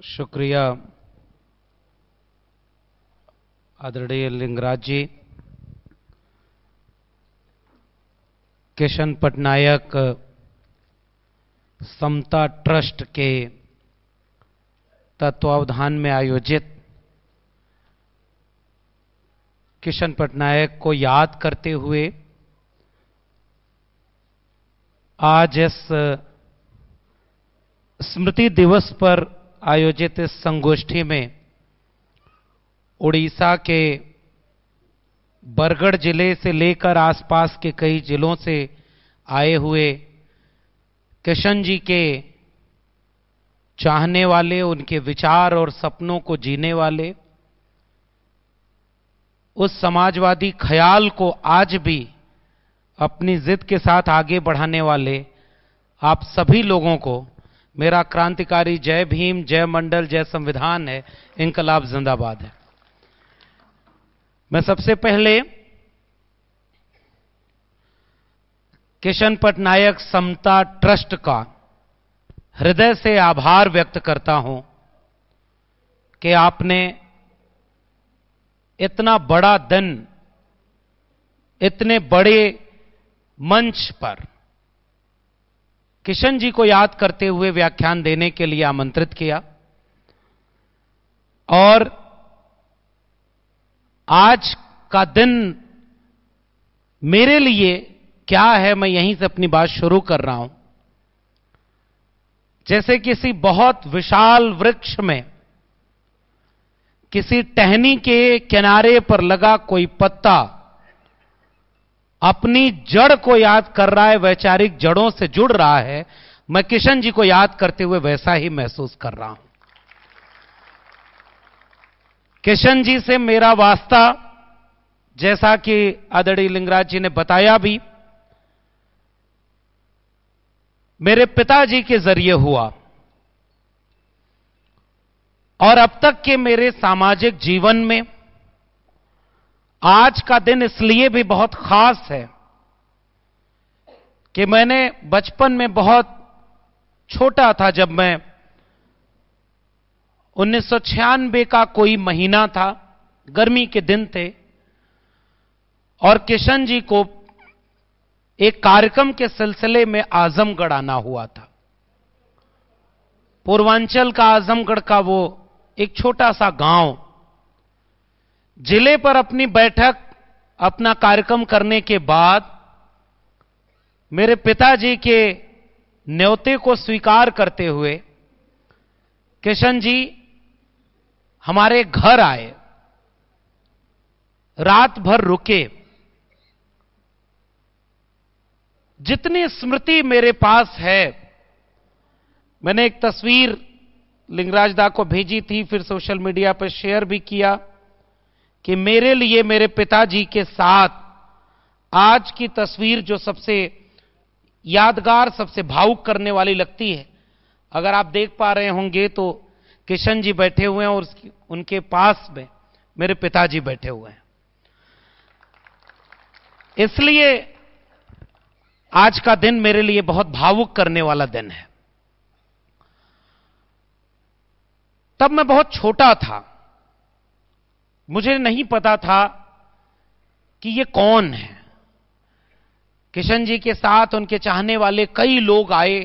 शुक्रिया आदरणीय लिंगराज जी। किशन पटनायक समता ट्रस्ट के तत्वावधान में आयोजित किशन पटनायक को याद करते हुए आज इस स्मृति दिवस पर आयोजित इस संगोष्ठी में उड़ीसा के बरगढ़ जिले से लेकर आसपास के कई जिलों से आए हुए किशन जी के चाहने वाले, उनके विचार और सपनों को जीने वाले, उस समाजवादी ख्याल को आज भी अपनी जिद के साथ आगे बढ़ाने वाले आप सभी लोगों को मेरा क्रांतिकारी जय भीम, जय मंडल, जय संविधान है, इंकलाब जिंदाबाद है। मैं सबसे पहले किशन पटनायक समता ट्रस्ट का हृदय से आभार व्यक्त करता हूं कि आपने इतना बड़ा दिन इतने बड़े मंच पर किशन जी को याद करते हुए व्याख्यान देने के लिए आमंत्रित किया। और आज का दिन मेरे लिए क्या है, मैं यहीं से अपनी बात शुरू कर रहा हूं। जैसे किसी बहुत विशाल वृक्ष में किसी टहनी के किनारे पर लगा कोई पत्ता अपनी जड़ को याद कर रहा है, वैचारिक जड़ों से जुड़ रहा है, मैं किशन जी को याद करते हुए वैसा ही महसूस कर रहा हूं। किशन जी से मेरा वास्ता, जैसा कि आदरणीय लिंगराज जी ने बताया भी, मेरे पिताजी के जरिए हुआ और अब तक के मेरे सामाजिक जीवन में आज का दिन इसलिए भी बहुत खास है कि मैंने बचपन में बहुत छोटा था, जब मैं 1996 का कोई महीना था, गर्मी के दिन थे, और किशन जी को एक कार्यक्रम के सिलसिले में आजमगढ़ आना हुआ था। पूर्वांचल का आजमगढ़ का वो एक छोटा सा गांव, जिले पर अपनी बैठक, अपना कार्यक्रम करने के बाद मेरे पिताजी के न्योते को स्वीकार करते हुए किशन जी हमारे घर आए, रात भर रुके। जितनी स्मृति मेरे पास है, मैंने एक तस्वीर लिंगराज दा को भेजी थी, फिर सोशल मीडिया पर शेयर भी किया कि मेरे लिए मेरे पिताजी के साथ आज की तस्वीर जो सबसे यादगार, सबसे भावुक करने वाली लगती है। अगर आप देख पा रहे होंगे तो किशन जी बैठे हुए हैं और उनके पास में मेरे पिताजी बैठे हुए हैं। इसलिए आज का दिन मेरे लिए बहुत भावुक करने वाला दिन है। तब मैं बहुत छोटा था, मुझे नहीं पता था कि ये कौन है। किशन जी के साथ उनके चाहने वाले कई लोग आए,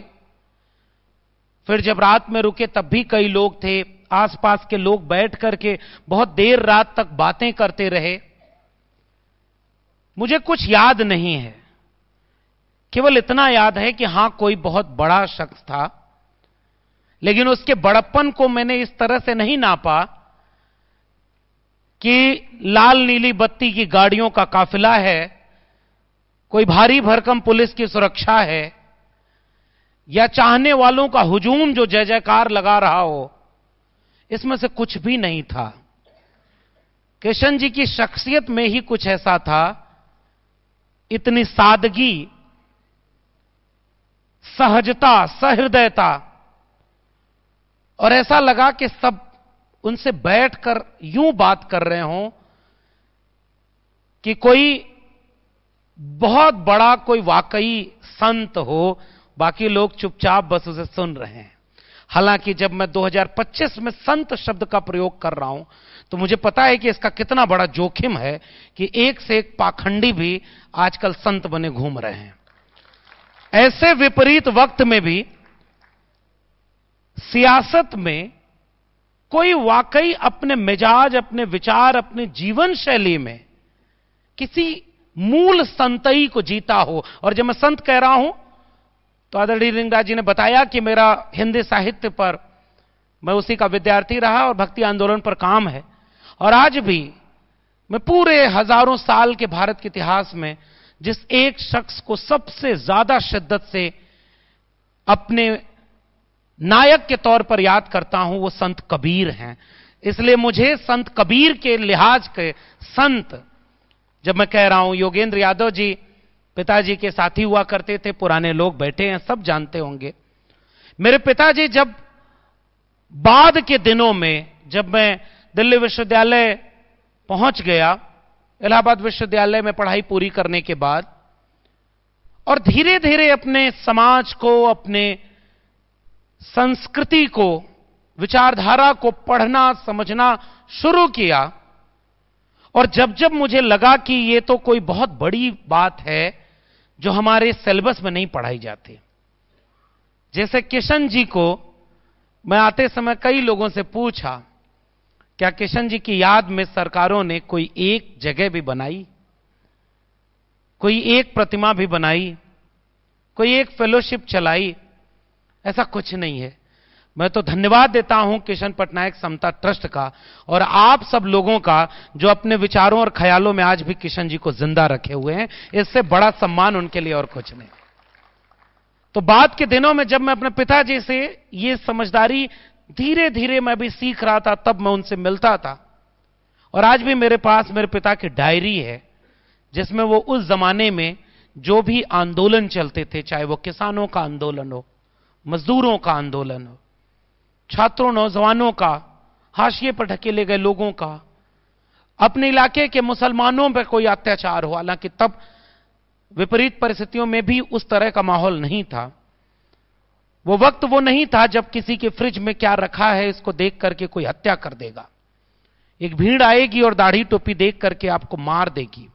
फिर जब रात में रुके तब भी कई लोग थे। आसपास के लोग बैठ करके बहुत देर रात तक बातें करते रहे। मुझे कुछ याद नहीं है, केवल इतना याद है कि हां, कोई बहुत बड़ा शख्स था, लेकिन उसके बड़प्पन को मैंने इस तरह से नहीं नापा कि लाल नीली बत्ती की गाड़ियों का काफिला है, कोई भारी भरकम पुलिस की सुरक्षा है, या चाहने वालों का हुजूम जो जय जयकार लगा रहा हो। इसमें से कुछ भी नहीं था। किशन जी की शख्सियत में ही कुछ ऐसा था, इतनी सादगी, सहजता, सहृदयता, और ऐसा लगा कि सब उनसे बैठकर यूं बात कर रहे हों कि कोई बहुत बड़ा, कोई वाकई संत हो, बाकी लोग चुपचाप बस उसे सुन रहे हैं। हालांकि जब मैं 2025 में संत शब्द का प्रयोग कर रहा हूं तो मुझे पता है कि इसका कितना बड़ा जोखिम है कि एक से एक पाखंडी भी आजकल संत बने घूम रहे हैं। ऐसे विपरीत वक्त में भी सियासत में कोई वाकई अपने मिजाज, अपने विचार, अपने जीवन शैली में किसी मूल संतई को जीता हो। और जब मैं संत कह रहा हूं तो आदरणीय लिंगराज जी ने बताया कि मेरा हिंदी साहित्य पर, मैं उसी का विद्यार्थी रहा और भक्ति आंदोलन पर काम है। और आज भी मैं पूरे हजारों साल के भारत के इतिहास में जिस एक शख्स को सबसे ज्यादा शिद्दत से अपने नायक के तौर पर याद करता हूं, वो संत कबीर हैं। इसलिए मुझे संत कबीर के लिहाज के संत, जब मैं कह रहा हूं, योगेंद्र यादव जी पिताजी के साथी हुआ करते थे, पुराने लोग बैठे हैं, सब जानते होंगे। मेरे पिताजी जब बाद के दिनों में, जब मैं दिल्ली विश्वविद्यालय पहुंच गया, इलाहाबाद विश्वविद्यालय में पढ़ाई पूरी करने के बाद, और धीरे धीरे अपने समाज को, अपने संस्कृति को, विचारधारा को पढ़ना समझना शुरू किया, और जब जब मुझे लगा कि ये तो कोई बहुत बड़ी बात है जो हमारे सिलेबस में नहीं पढ़ाई जाती। जैसे किशन जी को मैं आते समय कई लोगों से पूछा, क्या किशन जी की याद में सरकारों ने कोई एक जगह भी बनाई, कोई एक प्रतिमा भी बनाई, कोई एक फेलोशिप चलाई? ऐसा कुछ नहीं है। मैं तो धन्यवाद देता हूं किशन पटनायक समता ट्रस्ट का और आप सब लोगों का जो अपने विचारों और ख्यालों में आज भी किशन जी को जिंदा रखे हुए हैं। इससे बड़ा सम्मान उनके लिए और कुछ नहीं। तो बाद के दिनों में जब मैं अपने पिताजी से ये समझदारी धीरे धीरे मैं भी सीख रहा था, तब मैं उनसे मिलता था। और आज भी मेरे पास मेरे पिता की डायरी है जिसमें वो उस जमाने में जो भी आंदोलन चलते थे, चाहे वो किसानों का आंदोलन हो, मजदूरों का आंदोलन हो, छात्रों नौजवानों का, हाशिए पर ढकेले गए लोगों का, अपने इलाके के मुसलमानों पर कोई अत्याचार हो, हालांकि तब विपरीत परिस्थितियों में भी उस तरह का माहौल नहीं था। वो वक्त वो नहीं था जब किसी के फ्रिज में क्या रखा है इसको देख करके कोई हत्या कर देगा। एक भीड़ आएगी और दाढ़ी टोपी देख करके आपको मार देगी।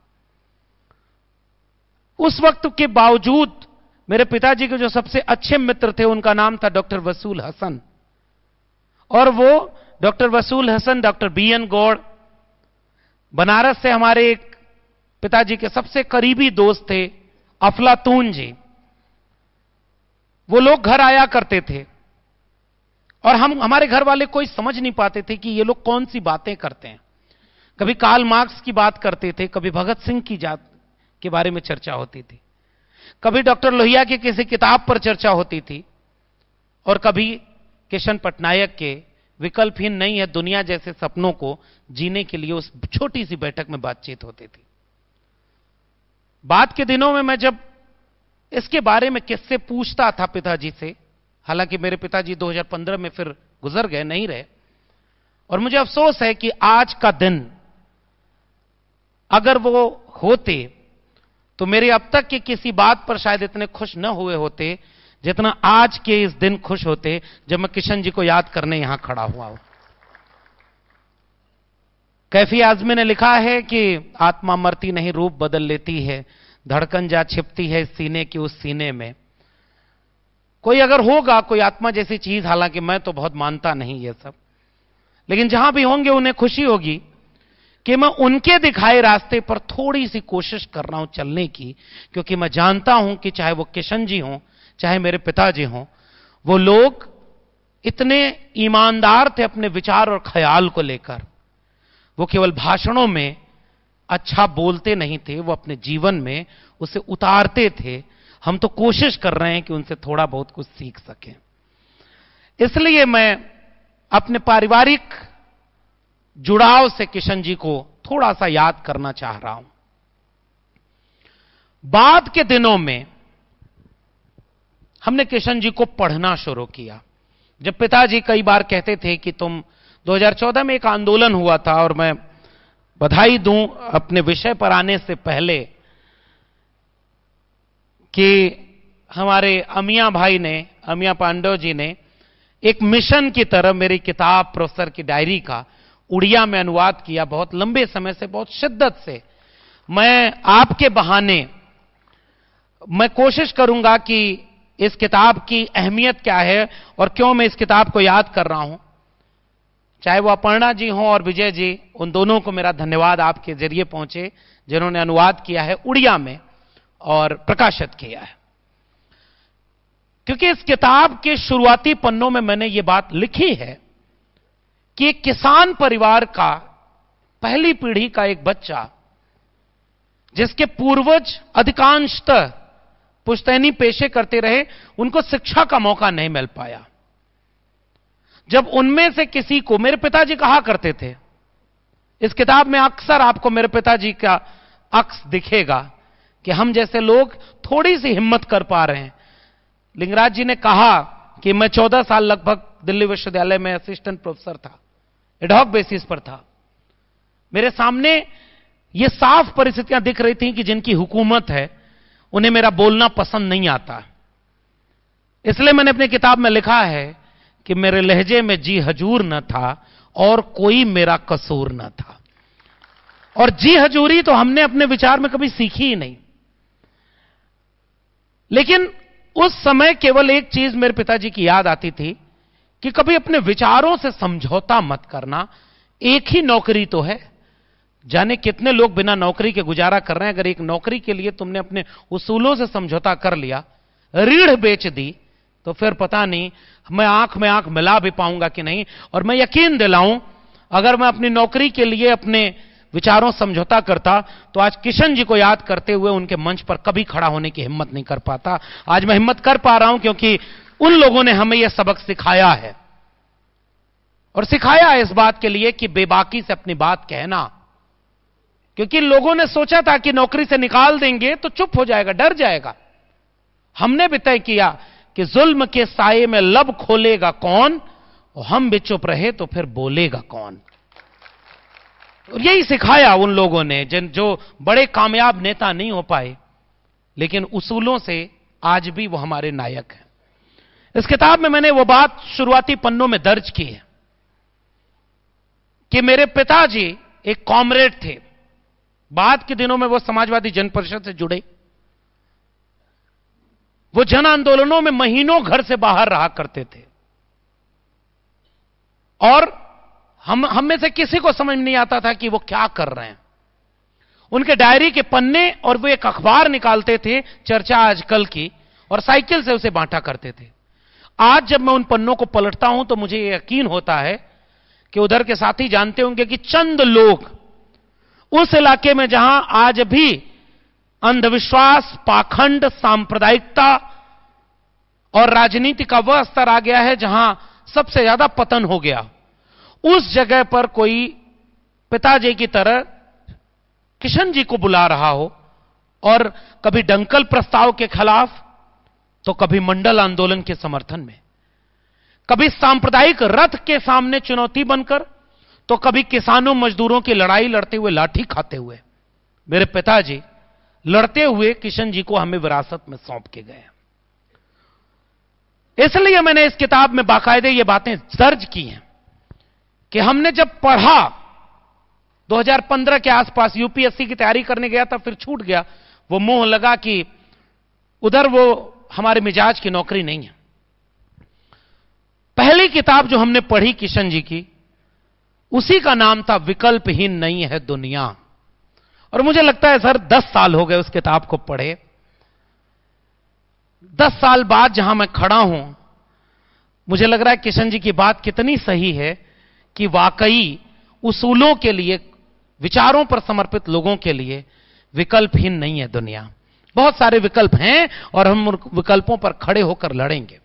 उस वक्त के बावजूद मेरे पिताजी के जो सबसे अच्छे मित्र थे उनका नाम था डॉक्टर वसूल हसन, और वो डॉक्टर वसूल हसन, डॉक्टर बीएन गौड़, बनारस से हमारे एक पिताजी के सबसे करीबी दोस्त थे अफलातून जी। वो लोग घर आया करते थे और हमारे घर वाले कोई समझ नहीं पाते थे कि ये लोग कौन सी बातें करते हैं। कभी कार्ल मार्क्स की बात करते थे, कभी भगत सिंह की जात के बारे में चर्चा होती थी, कभी डॉक्टर लोहिया की किसी किताब पर चर्चा होती थी, और कभी किशन पटनायक के विकल्पहीन नहीं है दुनिया जैसे सपनों को जीने के लिए उस छोटी सी बैठक में बातचीत होती थी। बाद के दिनों में मैं जब इसके बारे में किससे पूछता था पिताजी से, हालांकि मेरे पिताजी 2015 में फिर गुजर गए, नहीं रहे, और मुझे अफसोस है कि आज का दिन अगर वो होते तो मेरे अब तक की किसी बात पर शायद इतने खुश न हुए होते जितना आज के इस दिन खुश होते जब मैं किशन जी को याद करने यहां खड़ा हुआ हूं। कैफी आजमी ने लिखा है कि आत्मा मरती नहीं, रूप बदल लेती है, धड़कन जा छिपती है सीने की उस सीने में। कोई अगर होगा कोई आत्मा जैसी चीज, हालांकि मैं तो बहुत मानता नहीं ये सब, लेकिन जहां भी होंगे उन्हें खुशी होगी कि मैं उनके दिखाए रास्ते पर थोड़ी सी कोशिश कर रहा हूं चलने की, क्योंकि मैं जानता हूं कि चाहे वो किशन जी हों, चाहे मेरे पिताजी हों, वो लोग इतने ईमानदार थे अपने विचार और ख्याल को लेकर। वो केवल भाषणों में अच्छा बोलते नहीं थे, वो अपने जीवन में उसे उतारते थे। हम तो कोशिश कर रहे हैं कि उनसे थोड़ा बहुत कुछ सीख सकें। इसलिए मैं अपने पारिवारिक जुड़ाव से किशन जी को थोड़ा सा याद करना चाह रहा हूं। बाद के दिनों में हमने किशन जी को पढ़ना शुरू किया। जब पिताजी कई बार कहते थे कि तुम 2014 में एक आंदोलन हुआ था, और मैं बधाई दूं अपने विषय पर आने से पहले कि हमारे अमिया भाई ने, अमिया पांडव जी ने एक मिशन की तरह मेरी किताब प्रोफेसर की डायरी का उड़िया में अनुवाद किया। बहुत लंबे समय से, बहुत शिद्दत से मैं आपके बहाने मैं कोशिश करूंगा कि इस किताब की अहमियत क्या है और क्यों मैं इस किताब को याद कर रहा हूं। चाहे वो अपर्णा जी हों और विजय जी, उन दोनों को मेरा धन्यवाद आपके जरिए पहुंचे जिन्होंने अनुवाद किया है उड़िया में और प्रकाशित किया है। क्योंकि इस किताब के शुरुआती पन्नों में मैंने ये बात लिखी है कि एक किसान परिवार का, पहली पीढ़ी का एक बच्चा जिसके पूर्वज अधिकांशतः पुश्तैनी पेशे करते रहे, उनको शिक्षा का मौका नहीं मिल पाया। जब उनमें से किसी को, मेरे पिताजी कहा करते थे, इस किताब में अक्सर आपको मेरे पिताजी का अक्स दिखेगा कि हम जैसे लोग थोड़ी सी हिम्मत कर पा रहे हैं। लिंगराज जी ने कहा कि मैं 14 साल लगभग दिल्ली विश्वविद्यालय में असिस्टेंट प्रोफेसर था, एडहॉक बेसिस पर था। मेरे सामने ये साफ परिस्थितियां दिख रही थी कि जिनकी हुकूमत है उन्हें मेरा बोलना पसंद नहीं आता। इसलिए मैंने अपनी किताब में लिखा है कि मेरे लहजे में जी हजूर न था और कोई मेरा कसूर न था। और जी हजूरी तो हमने अपने विचार में कभी सीखी ही नहीं। लेकिन उस समय केवल एक चीज मेरे पिताजी की याद आती थी कि कभी अपने विचारों से समझौता मत करना। एक ही नौकरी तो है, जाने कितने लोग बिना नौकरी के गुजारा कर रहे हैं। अगर एक नौकरी के लिए तुमने अपने उसूलों से समझौता कर लिया, रीढ़ बेच दी, तो फिर पता नहीं मैं आंख में आंख मिला भी पाऊंगा कि नहीं। और मैं यकीन दिलाऊं, अगर मैं अपनी नौकरी के लिए अपने विचारों समझौता करता तो आज किशन जी को याद करते हुए उनके मंच पर कभी खड़ा होने की हिम्मत नहीं कर पाता। आज मैं हिम्मत कर पा रहा हूं क्योंकि उन लोगों ने हमें यह सबक सिखाया है, और सिखाया है इस बात के लिए कि बेबाकी से अपनी बात कहना। क्योंकि लोगों ने सोचा था कि नौकरी से निकाल देंगे तो चुप हो जाएगा, डर जाएगा। हमने भी तय किया कि जुल्म के साये में लब खोलेगा कौन, और हम भी चुप रहे तो फिर बोलेगा कौन। और यही सिखाया उन लोगों ने जो बड़े कामयाब नेता नहीं हो पाए, लेकिन उसूलों से आज भी वो हमारे नायक हैं। इस किताब में मैंने वो बात शुरुआती पन्नों में दर्ज की है कि मेरे पिताजी एक कॉमरेड थे। बाद के दिनों में वो समाजवादी जन परिषद से जुड़े। वो जन आंदोलनों में महीनों घर से बाहर रहा करते थे, और हम में से किसी को समझ नहीं आता था कि वो क्या कर रहे हैं। उनके डायरी के पन्ने, और वो एक अखबार निकालते थे, चर्चा आजकल की, और साइकिल से उसे बांटा करते थे। आज जब मैं उन पन्नों को पलटता हूं तो मुझे यकीन होता है कि उधर के साथी जानते होंगे कि चंद लोग उस इलाके में जहां आज भी अंधविश्वास, पाखंड, सांप्रदायिकता और राजनीति का वह स्तर आ गया है जहां सबसे ज्यादा पतन हो गया, उस जगह पर कोई पिताजी की तरह किशन जी को बुला रहा हो, और कभी डंकल प्रस्ताव के खिलाफ तो कभी मंडल आंदोलन के समर्थन में, कभी सांप्रदायिक रथ के सामने चुनौती बनकर, तो कभी किसानों मजदूरों की लड़ाई लड़ते हुए, लाठी खाते हुए। मेरे पिताजी लड़ते हुए किशन जी को हमें विरासत में सौंप के गए। इसलिए मैंने इस किताब में बाकायदे ये बातें दर्ज की हैं कि हमने जब पढ़ा 2015 के आसपास, यूपीएससी की तैयारी करने गया था, फिर छूट गया। वो मोह लगा कि उधर वो हमारे मिजाज की नौकरी नहीं है। पहली किताब जो हमने पढ़ी किशन जी की, उसी का नाम था विकल्पहीन नहीं है दुनिया। और मुझे लगता है सर 10 साल हो गए उस किताब को पढ़े। 10 साल बाद जहां मैं खड़ा हूं, मुझे लग रहा है किशन जी की बात कितनी सही है कि वाकई उसूलों के लिए, विचारों पर समर्पित लोगों के लिए विकल्पहीन नहीं है दुनिया। बहुत सारे विकल्प हैं और हम उन विकल्पों पर खड़े होकर लड़ेंगे।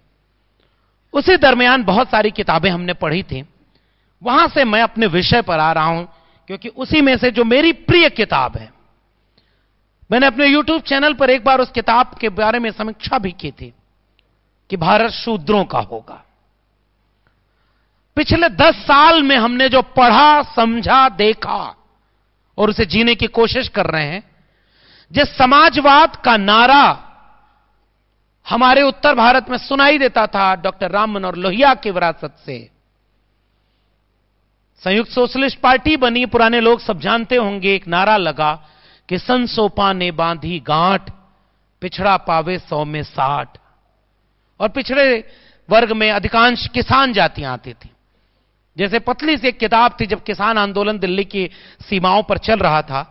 उसी दरमियान बहुत सारी किताबें हमने पढ़ी थी। वहां से मैं अपने विषय पर आ रहा हूं, क्योंकि उसी में से जो मेरी प्रिय किताब है, मैंने अपने YouTube चैनल पर एक बार उस किताब के बारे में समीक्षा भी की थी कि भारत शूद्रों का होगा। पिछले 10 साल में हमने जो पढ़ा, समझा, देखा और उसे जीने की कोशिश कर रहे हैं, जिस समाजवाद का नारा हमारे उत्तर भारत में सुनाई देता था डॉक्टर राम मनोहर लोहिया की विरासत से। संयुक्त सोशलिस्ट पार्टी बनी, पुराने लोग सब जानते होंगे, एक नारा लगा कि संसोपा ने बांधी गांठ, पिछड़ा पावे 100 में 60। और पिछड़े वर्ग में अधिकांश किसान जातियां आती थी। जैसे पतली सी एक किताब थी, जब किसान आंदोलन दिल्ली की सीमाओं पर चल रहा था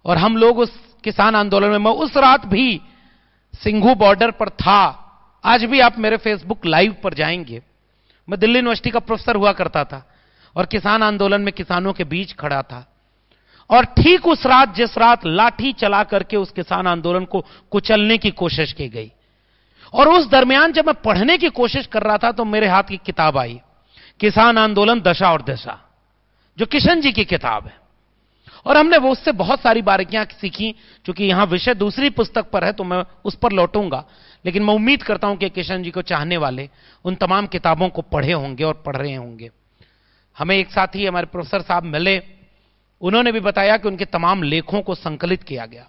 और हम लोग उस किसान आंदोलन में, मैं उस रात भी सिंघू बॉर्डर पर था। आज भी आप मेरे फेसबुक लाइव पर जाएंगे, मैं दिल्ली यूनिवर्सिटी का प्रोफेसर हुआ करता था और किसान आंदोलन में किसानों के बीच खड़ा था। और ठीक उस रात, जिस रात लाठी चला करके उस किसान आंदोलन को कुचलने की कोशिश की गई, और उस दरमियान जब मैं पढ़ने की कोशिश कर रहा था तो मेरे हाथ की किताब आई, किसान आंदोलन दशा और दशा, जो किशन जी की किताब है। और हमने वो उससे बहुत सारी बारीकियां सीखी। क्योंकि यहां विषय दूसरी पुस्तक पर है तो मैं उस पर लौटूंगा, लेकिन मैं उम्मीद करता हूं कि किशन जी को चाहने वाले उन तमाम किताबों को पढ़े होंगे और पढ़ रहे होंगे। हमें एक साथी हमारे प्रोफेसर साहब मिले, उन्होंने भी बताया कि उनके तमाम लेखों को संकलित किया गया।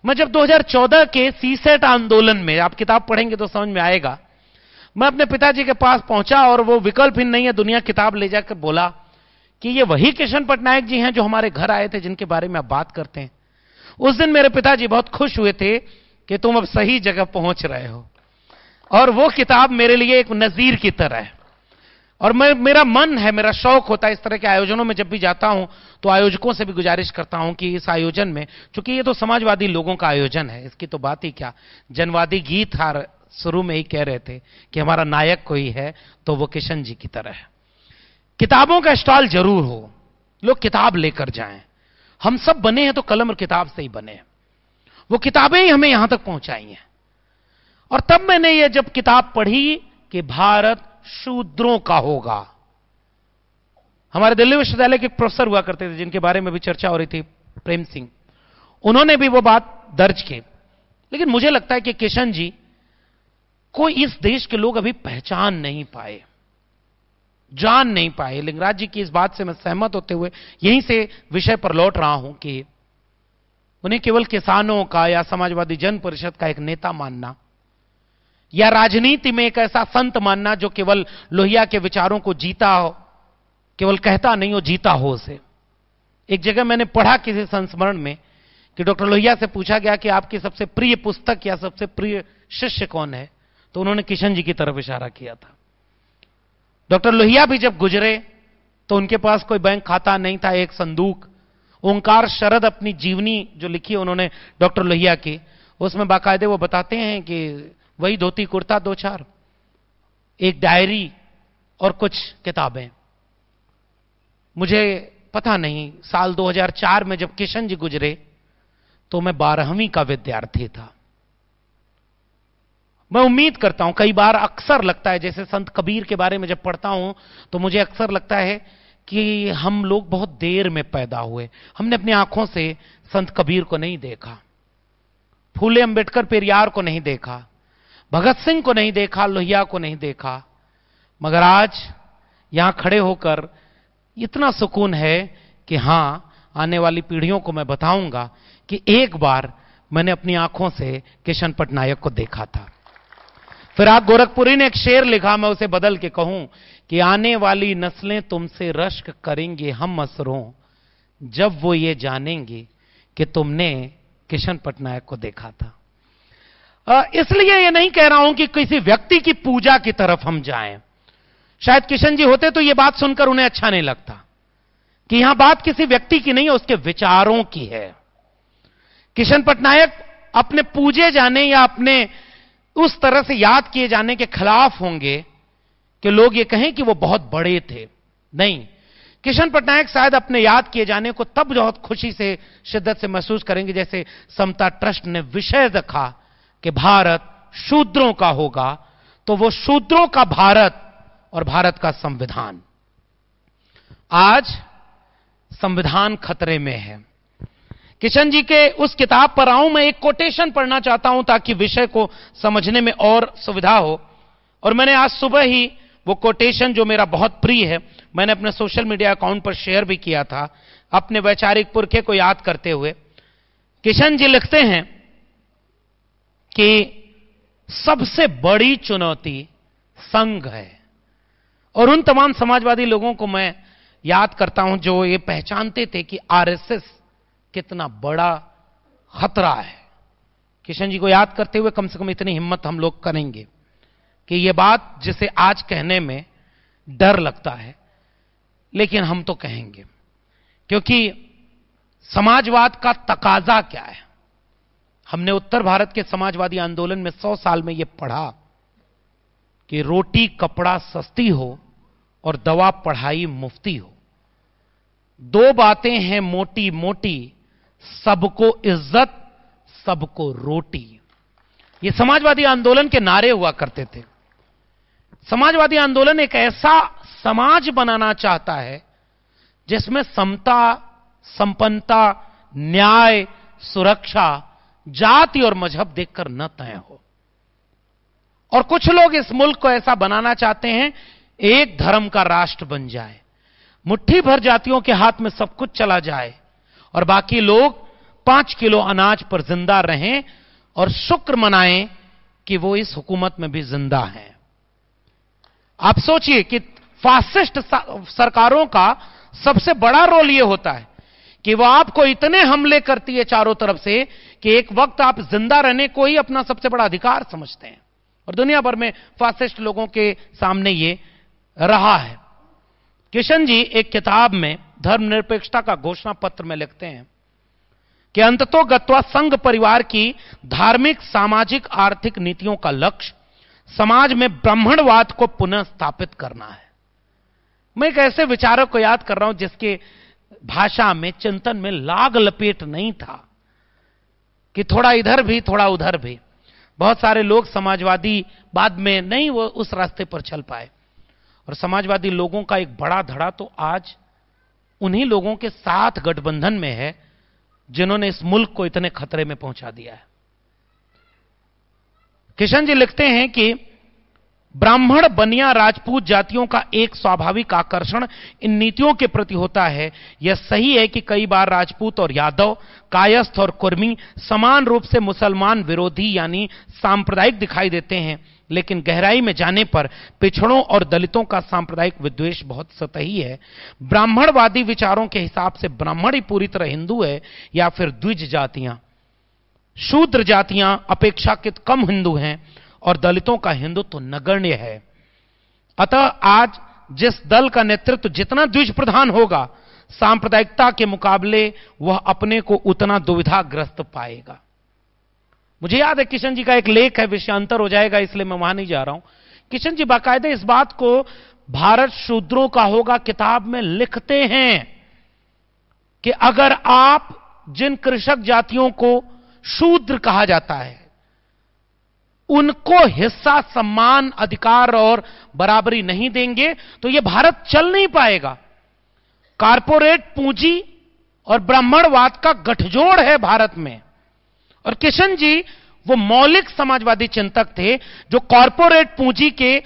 मैं जब 2014 के सीसेट आंदोलन में, आप किताब पढ़ेंगे तो समझ में आएगा, मैं अपने पिताजी के पास पहुंचा और वो विकल्पहीन नहीं है दुनिया किताब ले जाकर बोला कि ये वही किशन पटनायक जी हैं जो हमारे घर आए थे, जिनके बारे में आप बात करते हैं। उस दिन मेरे पिताजी बहुत खुश हुए थे कि तुम अब सही जगह पहुंच रहे हो, और वो किताब मेरे लिए एक नजीर की तरह है। और मेरा मन है, मेरा शौक होता है इस तरह के आयोजनों में जब भी जाता हूं तो आयोजकों से भी गुजारिश करता हूं कि इस आयोजन में, चूंकि ये तो समाजवादी लोगों का आयोजन है, इसकी तो बात ही क्या, जनवादी गीत हार शुरू में ही कह रहे थे कि हमारा नायक कोई है तो वो किशन जी की तरह है। किताबों का स्टॉल जरूर हो, लोग किताब लेकर जाएं। हम सब बने हैं तो कलम और किताब से ही बने हैं, वो किताबें ही हमें यहां तक पहुंचाई हैं। और तब मैंने ये जब किताब पढ़ी कि भारत शूद्रों का होगा। हमारे दिल्ली विश्वविद्यालय के प्रोफेसर हुआ करते थे जिनके बारे में भी चर्चा हो रही थी, प्रेम सिंह, उन्होंने भी वो बात दर्ज की। लेकिन मुझे लगता है कि किशन जी को इस देश के लोग अभी पहचान नहीं पाए, जान नहीं पाए। लिंगराज जी की इस बात से मैं सहमत होते हुए यहीं से विषय पर लौट रहा हूं कि उन्हें केवल किसानों का या समाजवादी जन परिषद का एक नेता मानना, या राजनीति में एक ऐसा संत मानना जो केवल लोहिया के विचारों को जीता हो, केवल कहता नहीं हो, जीता हो उसे। एक जगह मैंने पढ़ा किसी संस्मरण में कि डॉक्टर लोहिया से पूछा गया कि आपकी सबसे प्रिय पुस्तक या सबसे प्रिय शिष्य कौन है, तो उन्होंने किशन जी की तरफ इशारा किया था। डॉक्टर लोहिया भी जब गुजरे तो उनके पास कोई बैंक खाता नहीं था, एक संदूक, ओंकार शरद अपनी जीवनी जो लिखी उन्होंने डॉक्टर लोहिया की, उसमें बाकायदे वो बताते हैं कि वही धोती कुर्ता 2-4, एक डायरी और कुछ किताबें। मुझे पता नहीं, साल 2004 में जब किशन जी गुजरे तो मैं 12वीं का विद्यार्थी था। मैं उम्मीद करता हूं, कई बार अक्सर लगता है, जैसे संत कबीर के बारे में जब पढ़ता हूं तो मुझे अक्सर लगता है कि हम लोग बहुत देर में पैदा हुए, हमने अपनी आंखों से संत कबीर को नहीं देखा, फूले अंबेडकर पेरियार को नहीं देखा, भगत सिंह को नहीं देखा, लोहिया को नहीं देखा। मगर आज यहां खड़े होकर इतना सुकून है कि हां, आने वाली पीढ़ियों को मैं बताऊंगा कि एक बार मैंने अपनी आंखों से किशन पटनायक को देखा था। फिराक गोरखपुरी ने एक शेर लिखा, मैं उसे बदल के कहूं कि आने वाली नस्लें तुमसे रश्क करेंगे हम असरों, जब वो ये जानेंगे कि तुमने किशन पटनायक को देखा था। इसलिए ये नहीं कह रहा हूं कि किसी व्यक्ति की पूजा की तरफ हम जाएं। शायद किशन जी होते तो ये बात सुनकर उन्हें अच्छा नहीं लगता कि यहां बात किसी व्यक्ति की नहीं है, उसके विचारों की है। किशन पटनायक अपने पूजे जाने या अपने उस तरह से याद किए जाने के खिलाफ होंगे कि लोग ये कहें कि वो बहुत बड़े थे। नहीं, किशन पटनायक शायद अपने याद किए जाने को तब बहुत खुशी से, शिद्दत से महसूस करेंगे जैसे समता ट्रस्ट ने विषय रखा कि भारत शूद्रों का होगा, तो वो शूद्रों का भारत और भारत का संविधान। आज संविधान खतरे में है। किशन जी के उस किताब पर आऊं, मैं एक कोटेशन पढ़ना चाहता हूं ताकि विषय को समझने में और सुविधा हो। और मैंने आज सुबह ही वो कोटेशन, जो मेरा बहुत प्रिय है, मैंने अपने सोशल मीडिया अकाउंट पर शेयर भी किया था, अपने वैचारिक पुरखे को याद करते हुए। किशन जी लिखते हैं कि सबसे बड़ी चुनौती संघ है। और उन तमाम समाजवादी लोगों को मैं याद करता हूं जो ये पहचानते थे कि आरएसएस कितना बड़ा खतरा है। किशन जी को याद करते हुए कम से कम इतनी हिम्मत हम लोग करेंगे कि यह बात जिसे आज कहने में डर लगता है, लेकिन हम तो कहेंगे, क्योंकि समाजवाद का तकाजा क्या है। हमने उत्तर भारत के समाजवादी आंदोलन में 100 साल में यह पढ़ा कि रोटी कपड़ा सस्ती हो और दवा पढ़ाई मुफ्ती हो। दो बातें हैं मोटी मोटी, सबको इज्जत सबको रोटी। ये समाजवादी आंदोलन के नारे हुआ करते थे। समाजवादी आंदोलन एक ऐसा समाज बनाना चाहता है जिसमें समता, संपन्नता, न्याय, सुरक्षा जाति और मजहब देखकर न तय हो। और कुछ लोग इस मुल्क को ऐसा बनाना चाहते हैं एक धर्म का राष्ट्र बन जाए, मुट्ठी भर जातियों के हाथ में सब कुछ चला जाए और बाकी लोग 5 किलो अनाज पर जिंदा रहें और शुक्र मनाएं कि वो इस हुकूमत में भी जिंदा हैं। आप सोचिए कि फासिस्ट सरकारों का सबसे बड़ा रोल यह होता है कि वो आपको इतने हमले करती है चारों तरफ से कि एक वक्त आप जिंदा रहने को ही अपना सबसे बड़ा अधिकार समझते हैं। और दुनिया भर में फासिस्ट लोगों के सामने ये रहा है। किशन जी एक किताब में धर्मनिरपेक्षता का घोषणा पत्र में लिखते हैं कि अंततोगत्वा संघ परिवार की धार्मिक, सामाजिक, आर्थिक नीतियों का लक्ष्य समाज में ब्राह्मणवाद को पुनः स्थापित करना है। मैं एक ऐसे विचारक को याद कर रहा हूं जिसके भाषा में, चिंतन में लाग लपेट नहीं था कि थोड़ा इधर भी थोड़ा उधर भी। बहुत सारे लोग समाजवादी बाद में नहीं वो उस रास्ते पर चल पाए और समाजवादी लोगों का एक बड़ा धड़ा तो आज उन्हीं लोगों के साथ गठबंधन में है जिन्होंने इस मुल्क को इतने खतरे में पहुंचा दिया है। किशन जी लिखते हैं कि ब्राह्मण, बनिया, राजपूत जातियों का एक स्वाभाविक आकर्षण इन नीतियों के प्रति होता है। यह सही है कि कई बार राजपूत और यादव, कायस्थ और कुर्मी समान रूप से मुसलमान विरोधी यानी सांप्रदायिक दिखाई देते हैं, लेकिन गहराई में जाने पर पिछड़ों और दलितों का सांप्रदायिक विद्वेष बहुत सतही है। ब्राह्मणवादी विचारों के हिसाब से ब्राह्मण ही पूरी तरह हिंदू है या फिर द्विज जातियां, शूद्र जातियां अपेक्षाकृत कम हिंदू हैं और दलितों का हिंदुत्व तो नगण्य है। अतः आज जिस दल का नेतृत्व जितना द्विज प्रधान होगा, सांप्रदायिकता के मुकाबले वह अपने को उतना दुविधाग्रस्त पाएगा। मुझे याद है किशन जी का एक लेख है, विषयांतर हो जाएगा इसलिए मैं वहां नहीं जा रहा हूं। किशन जी बाकायदे इस बात को भारत शूद्रों का होगा किताब में लिखते हैं कि अगर आप जिन कृषक जातियों को शूद्र कहा जाता है उनको हिस्सा, सम्मान, अधिकार और बराबरी नहीं देंगे तो यह भारत चल नहीं पाएगा। कारपोरेट पूंजी और ब्राह्मणवाद का गठजोड़ है भारत में। और किशन जी वो मौलिक समाजवादी चिंतक थे जो कॉरपोरेट पूंजी के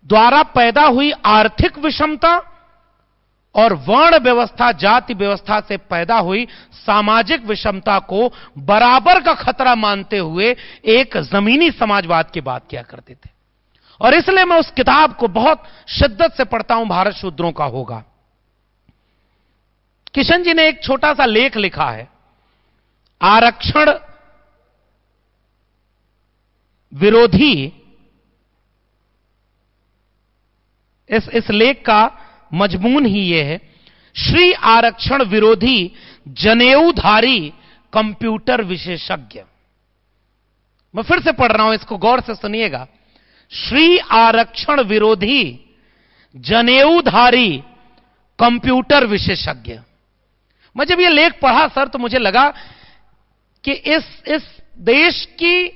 द्वारा पैदा हुई आर्थिक विषमता और वर्ण व्यवस्था, जाति व्यवस्था से पैदा हुई सामाजिक विषमता को बराबर का खतरा मानते हुए एक जमीनी समाजवाद की बात किया करते थे। और इसलिए मैं उस किताब को बहुत शिद्दत से पढ़ता हूं, भारत शूद्रों का होगा। किशन जी ने एक छोटा सा लेख लिखा है, आरक्षण विरोधी। इस लेख का मजमून ही यह है, श्री आरक्षण विरोधी जनेऊधारी कंप्यूटर विशेषज्ञ। मैं फिर से पढ़ रहा हूं, इसको गौर से सुनिएगा। श्री आरक्षण विरोधी जनेऊधारी कंप्यूटर विशेषज्ञ। मैं जब यह लेख पढ़ा सर तो मुझे लगा कि इस देश की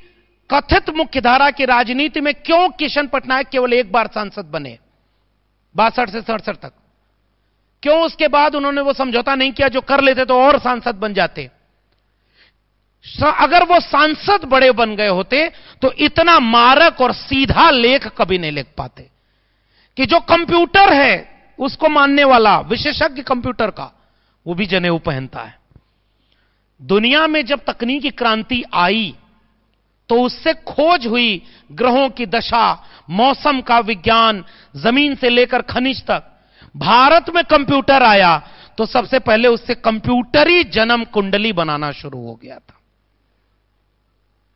कथित मुख्यधारा की राजनीति में क्यों किशन पटनायक केवल एक बार सांसद बने 62 से 67 तक? क्यों उसके बाद उन्होंने वो समझौता नहीं किया जो कर लेते तो और सांसद बन जाते? अगर वो सांसद बड़े बन गए होते तो इतना मारक और सीधा लेख कभी नहीं लिख पाते कि जो कंप्यूटर है उसको मानने वाला विशेषज्ञ कंप्यूटर का वो भी जनेऊ पहनता है। दुनिया में जब तकनीकी क्रांति आई तो उससे खोज हुई ग्रहों की दशा, मौसम का विज्ञान, जमीन से लेकर खनिज तक। भारत में कंप्यूटर आया तो सबसे पहले उससे कंप्यूटरी जन्म कुंडली बनाना शुरू हो गया था।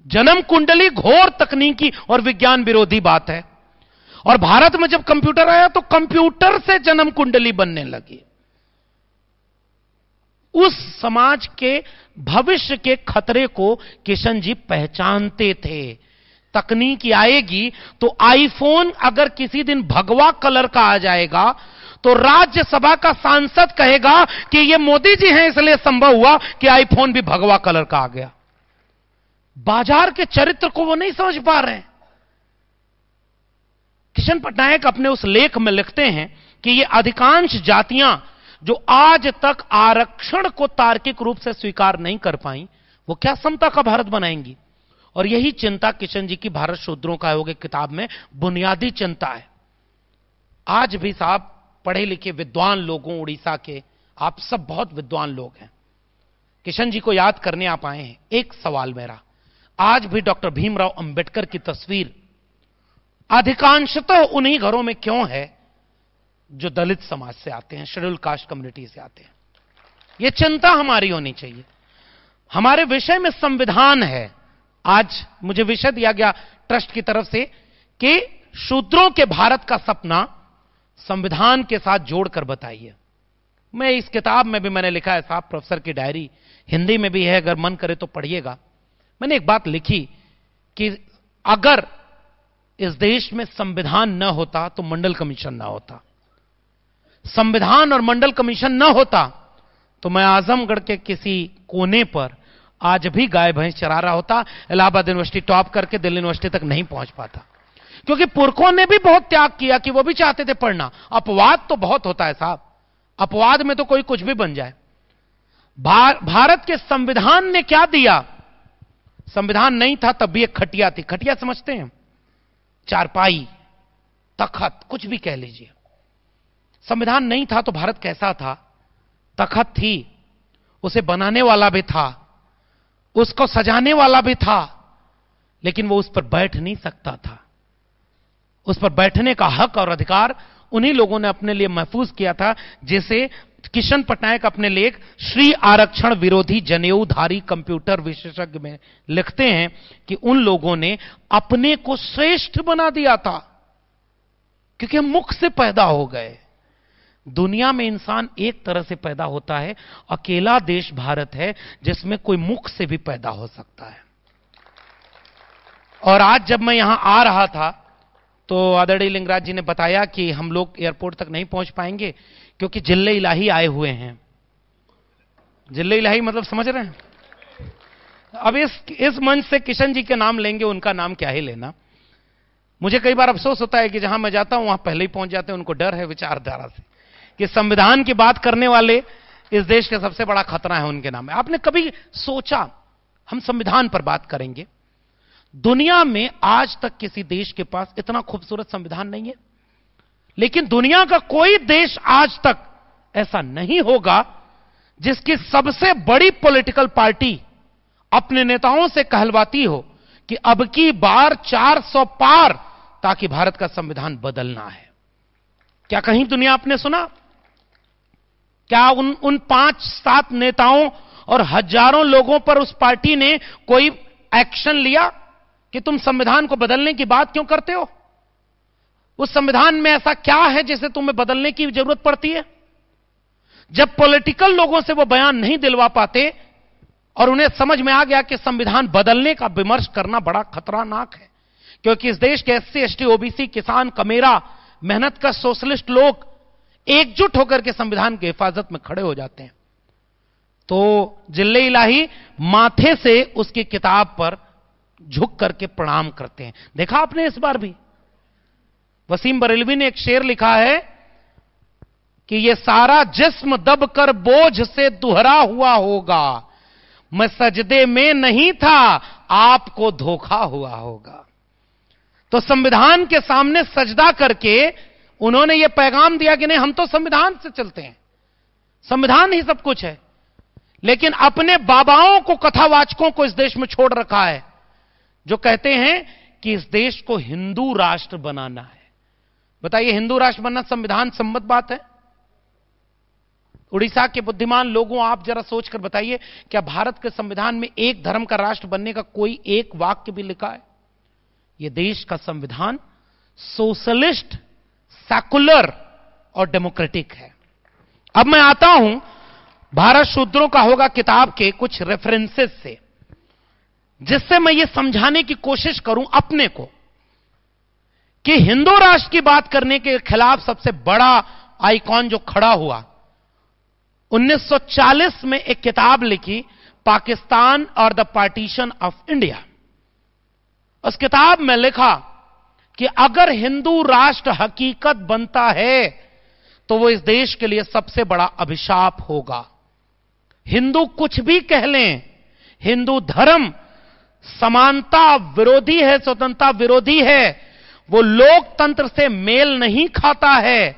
जन्म कुंडली घोर तकनीकी और विज्ञान विरोधी बात है, और भारत में जब कंप्यूटर आया तो कंप्यूटर से जन्म कुंडली बनने लगी। उस समाज के भविष्य के खतरे को किशन जी पहचानते थे। तकनीक आएगी तो आईफोन अगर किसी दिन भगवा कलर का आ जाएगा तो राज्यसभा का सांसद कहेगा कि ये मोदी जी हैं इसलिए संभव हुआ कि आईफोन भी भगवा कलर का आ गया। बाजार के चरित्र को वो नहीं समझ पा रहे हैं। किशन पटनायक अपने उस लेख में लिखते हैं कि ये अधिकांश जातियां जो आज तक आरक्षण को तार्किक रूप से स्वीकार नहीं कर पाई, वो क्या समता का भारत बनाएंगी। और यही चिंता किशन जी की भारत शूद्रों का आयोग किताब में बुनियादी चिंता है। आज भी साहब पढ़े लिखे विद्वान लोगों, उड़ीसा के आप सब बहुत विद्वान लोग हैं, किशन जी को याद करने आप आए हैं। एक सवाल मेरा, आज भी डॉक्टर भीमराव अंबेडकर की तस्वीर अधिकांशतः उन्हीं घरों में क्यों है जो दलित समाज से आते हैं, शेड्यूल कास्ट कम्युनिटी से आते हैं? यह चिंता हमारी होनी चाहिए। हमारे विषय में संविधान है। आज मुझे विषय दिया गया ट्रस्ट की तरफ से कि शूद्रों के भारत का सपना संविधान के साथ जोड़कर बताइए। मैं इस किताब में भी मैंने लिखा है साहब, प्रोफेसर की डायरी हिंदी में भी है, अगर मन करे तो पढ़िएगा। मैंने एक बात लिखी कि अगर इस देश में संविधान न होता तो मंडल कमीशन न होता, संविधान और मंडल कमीशन न होता तो मैं आजमगढ़ के किसी कोने पर आज भी गाय भैंस चरा रहा होता, इलाहाबाद यूनिवर्सिटी टॉप करके दिल्ली यूनिवर्सिटी तक नहीं पहुंच पाता। क्योंकि पुरखों ने भी बहुत त्याग किया कि वो भी चाहते थे पढ़ना। अपवाद तो बहुत होता है साहब, अपवाद में तो कोई कुछ भी बन जाए। भारत के संविधान ने क्या दिया? संविधान नहीं था तब भी एक खटिया थी। खटिया समझते हैं? चारपाई, तखत, कुछ भी कह लीजिए। संविधान नहीं था तो भारत कैसा था? तखत थी, उसे बनाने वाला भी था, उसको सजाने वाला भी था, लेकिन वो उस पर बैठ नहीं सकता था। उस पर बैठने का हक और अधिकार उन्हीं लोगों ने अपने लिए महफूज किया था, जिसे किशन पटनायक अपने लेख श्री आरक्षण विरोधी जनेऊधारी कंप्यूटर विशेषज्ञ में लिखते हैं कि उन लोगों ने अपने को श्रेष्ठ बना दिया था क्योंकि हम मुख से पैदा हो गए। दुनिया में इंसान एक तरह से पैदा होता है, अकेला देश भारत है जिसमें कोई मुख से भी पैदा हो सकता है। और आज जब मैं यहां आ रहा था तो आदरणीय लिंगराज जी ने बताया कि हम लोग एयरपोर्ट तक नहीं पहुंच पाएंगे क्योंकि जिले इलाही आए हुए हैं। जिले इलाही मतलब समझ रहे हैं? अब इस मंच से किशन जी के नाम लेंगे, उनका नाम क्या ही लेना। मुझे कई बार अफसोस होता है कि जहां मैं जाता हूं वहां पहले ही पहुंच जाते हैं। उनको डर है विचारधारा से कि संविधान की बात करने वाले इस देश का सबसे बड़ा खतरा है उनके नाम है। आपने कभी सोचा, हम संविधान पर बात करेंगे, दुनिया में आज तक किसी देश के पास इतना खूबसूरत संविधान नहीं है, लेकिन दुनिया का कोई देश आज तक ऐसा नहीं होगा जिसकी सबसे बड़ी पॉलिटिकल पार्टी अपने नेताओं से कहलवाती हो कि अब की बार 400 पार, ताकि भारत का संविधान बदलना है। क्या कहीं दुनिया आपने सुना? क्या उन 5-7 नेताओं और हजारों लोगों पर उस पार्टी ने कोई एक्शन लिया कि तुम संविधान को बदलने की बात क्यों करते हो? उस संविधान में ऐसा क्या है जिसे तुम्हें बदलने की जरूरत पड़ती है? जब पॉलिटिकल लोगों से वो बयान नहीं दिलवा पाते और उन्हें समझ में आ गया कि संविधान बदलने का विमर्श करना बड़ा खतरनाक है, क्योंकि इस देश के SC, ST, OBC, किसान, कमेरा, मेहनत का सोशलिस्ट लोग एकजुट होकर के संविधान की हिफाजत में खड़े हो जाते हैं, तो जिले इलाही माथे से उसकी किताब पर झुक करके प्रणाम करते हैं। देखा आपने इस बार भी वसीम बरेलवी ने एक शेर लिखा है कि ये सारा जिस्म दबकर बोझ से दुहरा हुआ होगा, मैं सजदे में नहीं था, आपको धोखा हुआ होगा। तो संविधान के सामने सजदा करके उन्होंने यह पैगाम दिया कि नहीं, हम तो संविधान से चलते हैं, संविधान ही सब कुछ है। लेकिन अपने बाबाओं को, कथावाचकों को इस देश में छोड़ रखा है जो कहते हैं कि इस देश को हिंदू राष्ट्र बनाना है। बताइए, हिंदू राष्ट्र बनना संविधान सम्मत बात है? उड़ीसा के बुद्धिमान लोगों, आप जरा सोचकर बताइए, क्या भारत के संविधान में एक धर्म का राष्ट्र बनने का कोई एक वाक्य भी लिखा है? यह देश का संविधान सोशलिस्ट, सेकुलर और डेमोक्रेटिक है। अब मैं आता हूं भारत शूद्रों का होगा किताब के कुछ रेफरेंसेस से, जिससे मैं यह समझाने की कोशिश करूं अपने को कि हिंदू राष्ट्र की बात करने के खिलाफ सबसे बड़ा आइकॉन जो खड़ा हुआ, 1940 में एक किताब लिखी, पाकिस्तान और द पार्टीशन ऑफ इंडिया। उस किताब में लिखा कि अगर हिंदू राष्ट्र हकीकत बनता है तो वो इस देश के लिए सबसे बड़ा अभिशाप होगा। हिंदू कुछ भी कह लें, हिंदू धर्म समानता विरोधी है, स्वतंत्रता विरोधी है, वो लोकतंत्र से मेल नहीं खाता है।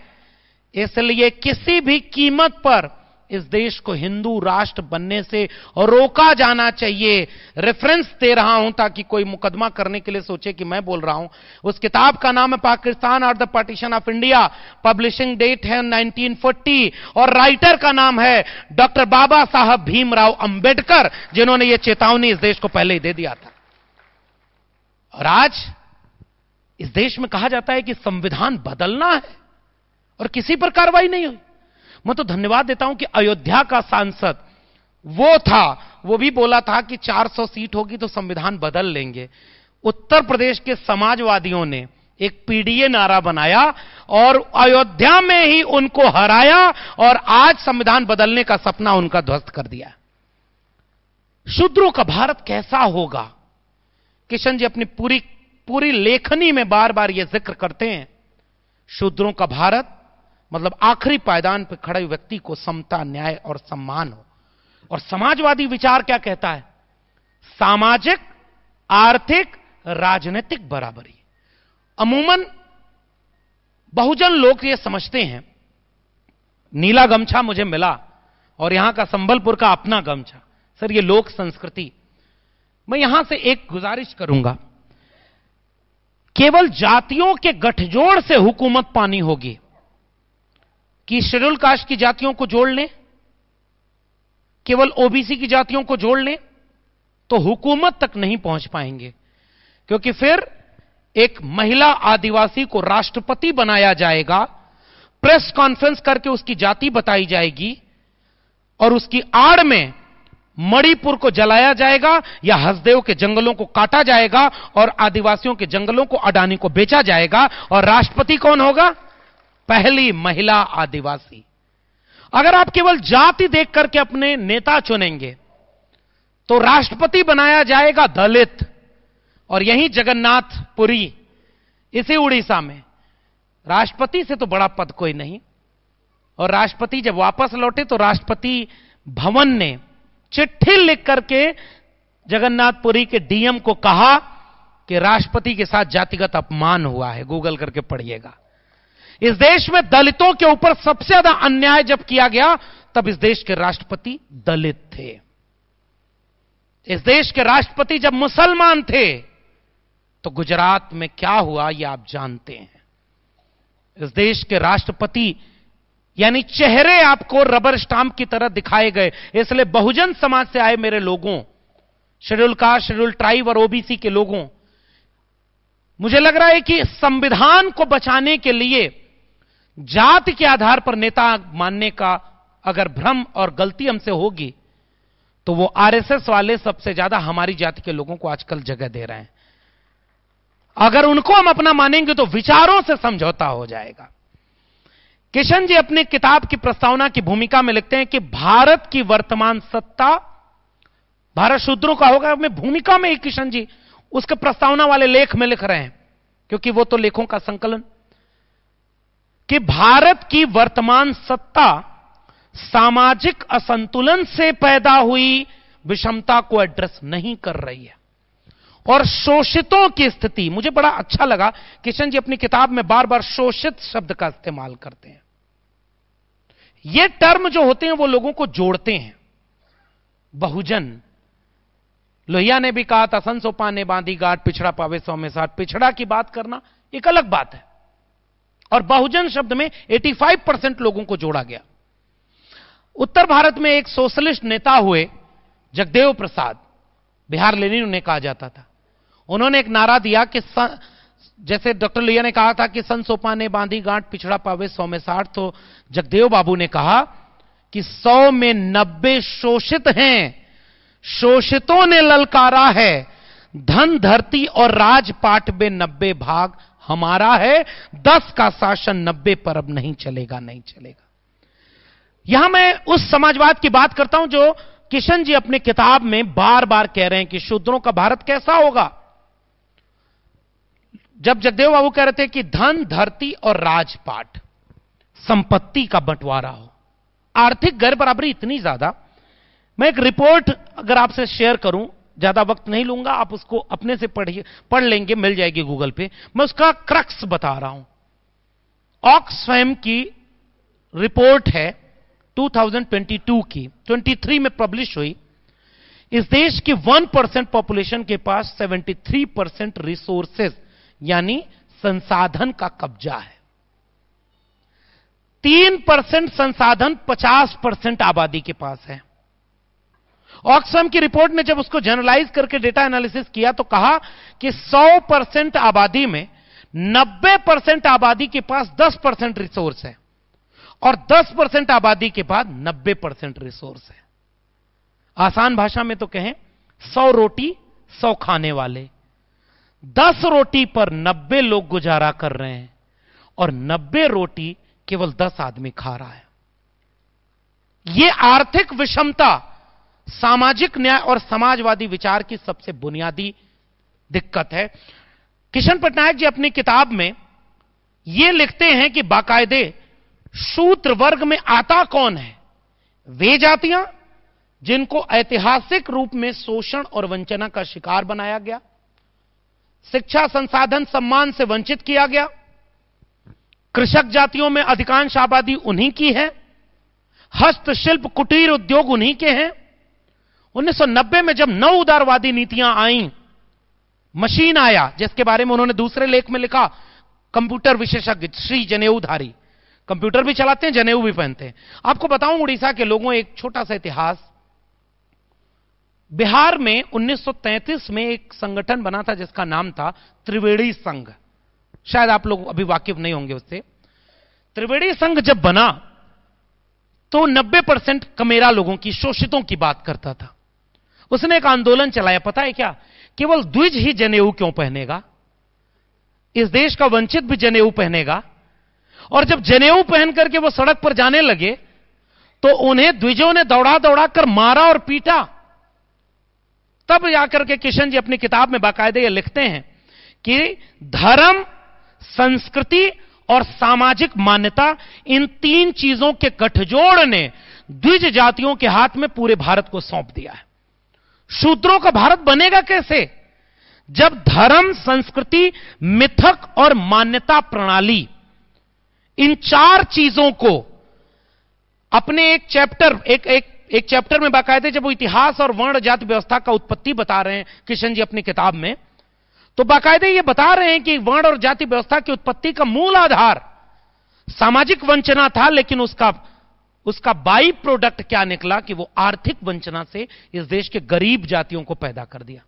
इसलिए किसी भी कीमत पर इस देश को हिंदू राष्ट्र बनने से रोका जाना चाहिए। रेफरेंस दे रहा हूं ताकि कोई मुकदमा करने के लिए सोचे कि मैं बोल रहा हूं। उस किताब का नाम है पाकिस्तान और the partition of India, publishing date है 1940 और राइटर का नाम है डॉक्टर बाबा साहब भीमराव अंबेडकर, जिन्होंने यह चेतावनी इस देश को पहले ही दे दिया था। और आज इस देश में कहा जाता है कि संविधान बदलना है और किसी पर कार्रवाई नहीं हुई। मैं तो धन्यवाद देता हूं कि अयोध्या का सांसद वो था, वो भी बोला था कि 400 सीट होगी तो संविधान बदल लेंगे। उत्तर प्रदेश के समाजवादियों ने एक पीडीए नारा बनाया और अयोध्या में ही उनको हराया और आज संविधान बदलने का सपना उनका ध्वस्त कर दिया। शूद्रों का भारत कैसा होगा? किशन जी अपनी पूरी लेखनी में बार बार यह जिक्र करते हैं, शूद्रों का भारत मतलब आखिरी पायदान पर खड़े व्यक्ति को समता, न्याय और सम्मान हो। और समाजवादी विचार क्या कहता है? सामाजिक, आर्थिक, राजनीतिक बराबरी। अमूमन बहुजन लोग ये समझते हैं, नीला गमछा मुझे मिला और यहां का संबलपुर का अपना गमछा, सर ये लोक संस्कृति। मैं यहां से एक गुजारिश करूंगा, केवल जातियों के गठजोड़ से हुकूमत पानी होगी कि शेड्यूल कास्ट की जातियों को जोड़ लें, केवल ओबीसी की जातियों को जोड़ लें तो हुकूमत तक नहीं पहुंच पाएंगे। क्योंकि फिर एक महिला आदिवासी को राष्ट्रपति बनाया जाएगा, प्रेस कॉन्फ्रेंस करके उसकी जाति बताई जाएगी और उसकी आड़ में मणिपुर को जलाया जाएगा या हसदेव के जंगलों को काटा जाएगा और आदिवासियों के जंगलों को अडानी को बेचा जाएगा। और राष्ट्रपति कौन होगा? पहली महिला आदिवासी। अगर आप केवल जाति देख करके अपने नेता चुनेंगे तो राष्ट्रपति बनाया जाएगा दलित। और यहीं जगन्नाथपुरी, इसी उड़ीसा में राष्ट्रपति से तो बड़ा पद कोई नहीं। और राष्ट्रपति जब वापस लौटे तो राष्ट्रपति भवन ने चिट्ठी लिख करके जगन्नाथपुरी के डीएम को कहा कि राष्ट्रपति के साथ जातिगत अपमान हुआ है। गूगल करके पढ़िएगा। इस देश में दलितों के ऊपर सबसे ज्यादा अन्याय जब किया गया तब इस देश के राष्ट्रपति दलित थे। इस देश के राष्ट्रपति जब मुसलमान थे तो गुजरात में क्या हुआ यह आप जानते हैं। इस देश के राष्ट्रपति यानी चेहरे आपको रबर स्टाम्प की तरह दिखाए गए। इसलिए बहुजन समाज से आए मेरे लोगों, शेड्यूल कास्ट, शेड्यूल ट्राइब और ओबीसी के लोगों, मुझे लग रहा है कि संविधान को बचाने के लिए जाति के आधार पर नेता मानने का अगर भ्रम और गलती हमसे होगी तो वो आरएसएस वाले सबसे ज्यादा हमारी जाति के लोगों को आजकल जगह दे रहे हैं। अगर उनको हम अपना मानेंगे तो विचारों से समझौता हो जाएगा। किशन जी अपनी किताब की प्रस्तावना की भूमिका में लिखते हैं कि भारत की वर्तमान सत्ता, भारत शूद्रों का होगा में भूमिका में ही किशन जी उसके प्रस्तावना वाले लेख में लिख रहे हैं, क्योंकि वो तो लेखों का संकलन, कि भारत की वर्तमान सत्ता सामाजिक असंतुलन से पैदा हुई विषमता को एड्रेस नहीं कर रही है और शोषितों की स्थिति। मुझे बड़ा अच्छा लगा किशन जी अपनी किताब में बार बार शोषित शब्द का इस्तेमाल करते हैं। ये टर्म जो होते हैं वो लोगों को जोड़ते हैं। बहुजन, लोहिया ने भी कहा था, सन सोपा ने बांधी गांठ, पिछड़ा पावे 100 में 60। पिछड़ा की बात करना एक अलग बात है, और बहुजन शब्द में 85% लोगों को जोड़ा गया। उत्तर भारत में एक सोशलिस्ट नेता हुए जगदेव प्रसाद, बिहार लेनिन उन्हें कहा जाता था। उन्होंने एक नारा दिया कि जैसे डॉक्टर लोहिया ने कहा था कि सन सोपा ने बांधी गांठ, पिछड़ा पावे 100 में 60, तो जगदेव बाबू ने कहा कि 100 में 90 शोषित हैं, शोषितों ने ललकारा है, धन धरती और राजपाट में 90 भाग हमारा है, 10 का शासन 90 पर अब नहीं चलेगा, नहीं चलेगा। यहां मैं उस समाजवाद की बात करता हूं जो किशन जी अपने किताब में बार बार कह रहे हैं कि शूद्रों का भारत कैसा होगा। जब जगदेव बाबू कह रहे थे कि धन धरती और राजपाट, संपत्ति का बंटवारा हो, आर्थिक गैर बराबरी इतनी ज्यादा। मैं एक रिपोर्ट अगर आपसे शेयर करूं, ज्यादा वक्त नहीं लूंगा, आप उसको अपने से पढ़ लेंगे, मिल जाएगी गूगल पे। मैं उसका क्रक्स बता रहा हूं। ऑक्सफैम की रिपोर्ट है 2022 की, 23 में पब्लिश हुई। इस देश की 1% पॉपुलेशन के पास 73% रिसोर्सेज यानी संसाधन का कब्जा है। 3% संसाधन 50% आबादी के पास है। ऑक्सफैम की रिपोर्ट ने जब उसको जनरलाइज करके डेटा एनालिसिस किया तो कहा कि 100% आबादी में 90% आबादी के पास 10% रिसोर्स है, और 10% आबादी के बाद 90% रिसोर्स है। आसान भाषा में तो कहें, 100 रोटी 100 खाने वाले, 10 रोटी पर 90 लोग गुजारा कर रहे हैं, और 90 रोटी केवल 10 आदमी खा रहा है। यह आर्थिक विषमता सामाजिक न्याय और समाजवादी विचार की सबसे बुनियादी दिक्कत है। किशन पटनायक जी अपनी किताब में यह लिखते हैं कि बाकायदे शूद्र वर्ग में आता कौन है? वे जातियां जिनको ऐतिहासिक रूप में शोषण और वंचना का शिकार बनाया गया, शिक्षा संसाधन सम्मान से वंचित किया गया। कृषक जातियों में अधिकांश आबादी उन्हीं की है, हस्तशिल्प कुटीर उद्योग उन्हीं के हैं। 1990 में जब नव उदारवादी नीतियां आईं, मशीन आया, जिसके बारे में उन्होंने दूसरे लेख में लिखा, कंप्यूटर विशेषज्ञ श्री जनेऊधारी, कंप्यूटर भी चलाते हैं, जनेऊ भी पहनते हैं। आपको बताऊं उड़ीसा के लोगों, एक छोटा सा इतिहास। बिहार में 1933 में एक संगठन बना था जिसका नाम था त्रिवेणी संघ। शायद आप लोग अभी वाकिफ नहीं होंगे उससे। त्रिवेणी संघ जब बना तो 90% कमेरा लोगों की, शोषितों की बात करता था। उसने एक आंदोलन चलाया, पता है क्या? केवल द्विज ही जनेऊ क्यों पहनेगा? इस देश का वंचित भी जनेऊ पहनेगा। और जब जनेऊ पहन करके वो सड़क पर जाने लगे तो उन्हें द्विजों ने दौड़ा दौड़ा कर मारा और पीटा। तब जाकर के किशन जी अपनी किताब में बाकायदे ये लिखते हैं कि धर्म, संस्कृति और सामाजिक मान्यता, इन 3 चीजों के गठजोड़ ने द्विज जातियों के हाथ में पूरे भारत को सौंप दिया है। शूद्रों का भारत बनेगा कैसे? जब धर्म, संस्कृति, मिथक और मान्यता प्रणाली, इन 4 चीजों को अपने एक चैप्टर में बाकायदे जब वो इतिहास और वर्ण जाति व्यवस्था का उत्पत्ति बता रहे हैं किशन जी अपनी किताब में, तो बाकायदे ये बता रहे हैं कि वर्ण और जाति व्यवस्था की उत्पत्ति का मूल आधार सामाजिक वंचना था, लेकिन उसका बाई प्रोडक्ट क्या निकला कि वो आर्थिक वंचना से इस देश के गरीब जातियों को पैदा कर दिया।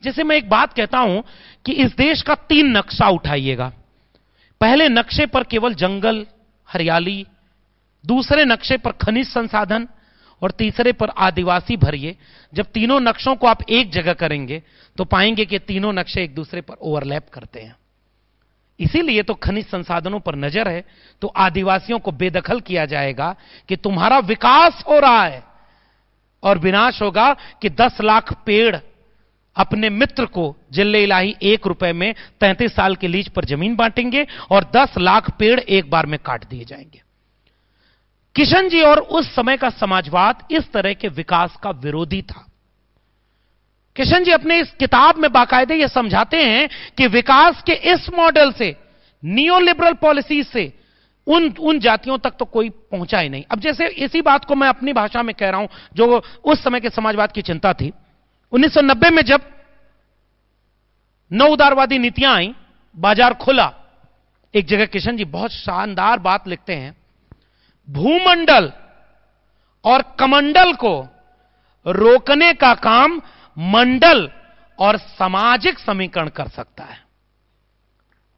जैसे मैं एक बात कहता हूं कि इस देश का 3 नक्शा उठाइएगा। पहले नक्शे पर केवल जंगल, हरियाली, दूसरे नक्शे पर खनिज संसाधन, और तीसरे पर आदिवासी भरिए। जब तीनों नक्शों को आप एक जगह करेंगे तो पाएंगे कि तीनों नक्शे एक दूसरे पर ओवरलैप करते हैं। इसीलिए तो खनिज संसाधनों पर नजर है, तो आदिवासियों को बेदखल किया जाएगा कि तुम्हारा विकास हो रहा है, और विनाश होगा कि 10 लाख पेड़ अपने मित्र को जिल्ले इलाही 1 रुपए में 33 साल के लीज पर जमीन बांटेंगे, और 10 लाख पेड़ एक बार में काट दिए जाएंगे। किशन जी और उस समय का समाजवाद इस तरह के विकास का विरोधी था। किशन जी अपने इस किताब में बाकायदे यह समझाते हैं कि विकास के इस मॉडल से, नियोलिबरल पॉलिसी से उन जातियों तक तो कोई पहुंचा ही नहीं। अब जैसे इसी बात को मैं अपनी भाषा में कह रहा हूं, जो उस समय के समाजवाद की चिंता थी। 1990 में जब नौ उदारवादी नीतियां आई, बाजार खुला, एक जगह किशन जी बहुत शानदार बात लिखते हैं, भूमंडल और कमंडल को रोकने का काम मंडल और सामाजिक समीकरण कर सकता है।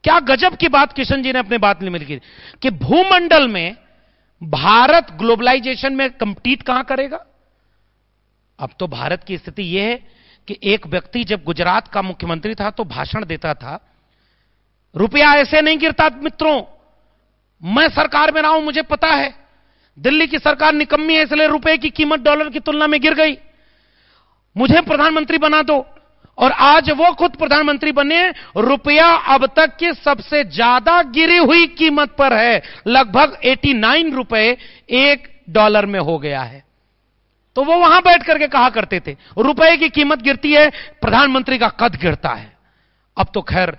क्या गजब की बात किशन जी ने अपने बात में लिखी कि भूमंडल में भारत ग्लोबलाइजेशन में कंपीट कहां करेगा। अब तो भारत की स्थिति यह है कि एक व्यक्ति जब गुजरात का मुख्यमंत्री था तो भाषण देता था, रुपया ऐसे नहीं गिरता मित्रों, मैं सरकार में रहा हूं, मुझे पता है, दिल्ली की सरकार निकम्मी है इसलिए रुपए की कीमत डॉलर की तुलना में गिर गई, मुझे प्रधानमंत्री बना दो। और आज वो खुद प्रधानमंत्री बने, रुपया अब तक की सबसे ज्यादा गिरी हुई कीमत पर है, लगभग 89 रुपए एक डॉलर में हो गया है। तो वो वहां बैठ करके कहा करते थे, रुपए की कीमत गिरती है, प्रधानमंत्री का कद गिरता है। अब तो खैर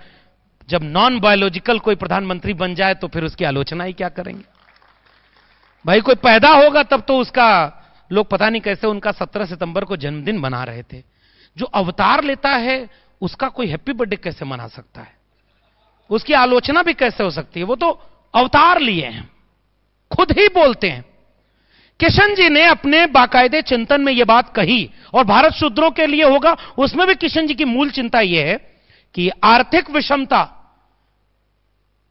जब नॉन बायोलॉजिकल कोई प्रधानमंत्री बन जाए तो फिर उसकी आलोचना ही क्या करेंगे। भाई कोई पैदा होगा तब तो उसका लोग पता नहीं कैसे उनका 17 सितंबर को जन्मदिन मना रहे थे। जो अवतार लेता है उसका कोई हैप्पी बर्थडे कैसे मना सकता है, उसकी आलोचना भी कैसे हो सकती है। वो तो अवतार लिए हैं, खुद ही बोलते हैं। किशन जी ने अपने बाकायदे चिंतन में यह बात कही, और भारत शूद्रों के लिए होगा, उसमें भी किशन जी की मूल चिंता यह है कि आर्थिक विषमता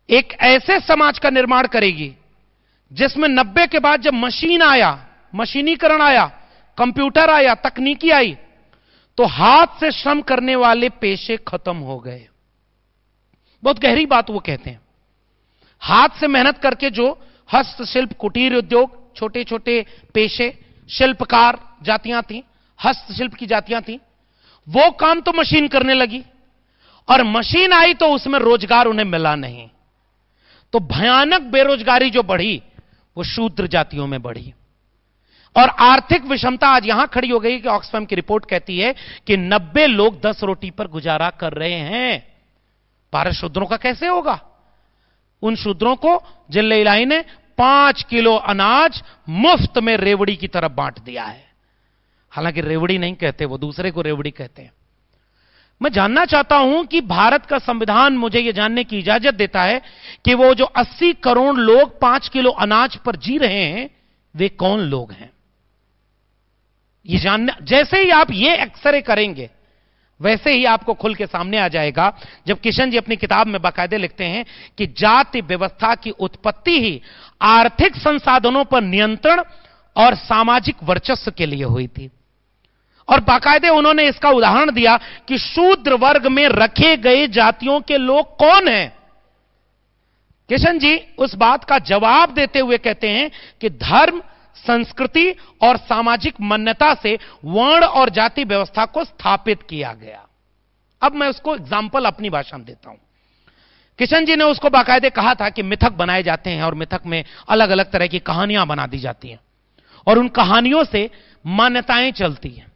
एक ऐसे समाज का निर्माण करेगी जिसमें 90 के बाद जब मशीन आया, मशीनीकरण आया, कंप्यूटर आया, तकनीकी आई, तो हाथ से श्रम करने वाले पेशे खत्म हो गए। बहुत गहरी बात वो कहते हैं। हाथ से मेहनत करके जो हस्तशिल्प, कुटीर उद्योग, छोटे छोटे पेशे, शिल्पकार जातियां थी, हस्तशिल्प की जातियां थी, वो काम तो मशीन करने लगी, और मशीन आई तो उसमें रोजगार उन्हें मिला नहीं। तो भयानक बेरोजगारी जो बढ़ी वो शूद्र जातियों में बढ़ी, और आर्थिक विषमता आज यहां खड़ी हो गई कि ऑक्सफैम की रिपोर्ट कहती है कि 90 लोग 10 रोटी पर गुजारा कर रहे हैं। भारत शूद्रों का कैसे होगा। उन शूद्रों को जिले इलाई ने 5 किलो अनाज मुफ्त में रेवड़ी की तरफ बांट दिया है। हालांकि रेवड़ी नहीं कहते, वो दूसरे को रेवड़ी कहते हैं। मैं जानना चाहता हूं कि भारत का संविधान मुझे यह जानने की इजाजत देता है कि वो जो 80 करोड़ लोग 5 किलो अनाज पर जी रहे हैं वे कौन लोग हैं। ये जानना, जैसे ही आप ये एक्सरे करेंगे वैसे ही आपको खुल के सामने आ जाएगा। जब किशन जी अपनी किताब में बाकायदे लिखते हैं कि जाति व्यवस्था की उत्पत्ति ही आर्थिक संसाधनों पर नियंत्रण और सामाजिक वर्चस्व के लिए हुई थी, और बाकायदे उन्होंने इसका उदाहरण दिया कि शूद्र वर्ग में रखे गए जातियों के लोग कौन हैं। किशन जी उस बात का जवाब देते हुए कहते हैं कि धर्म, संस्कृति और सामाजिक मान्यता से वर्ण और जाति व्यवस्था को स्थापित किया गया। अब मैं उसको एग्जाम्पल अपनी भाषा में देता हूं। किशन जी ने उसको बाकायदे कहा था कि मिथक बनाए जाते हैं, और मिथक में अलग अलग तरह की कहानियां बना दी जाती हैं, और उन कहानियों से मान्यताएं चलती हैं,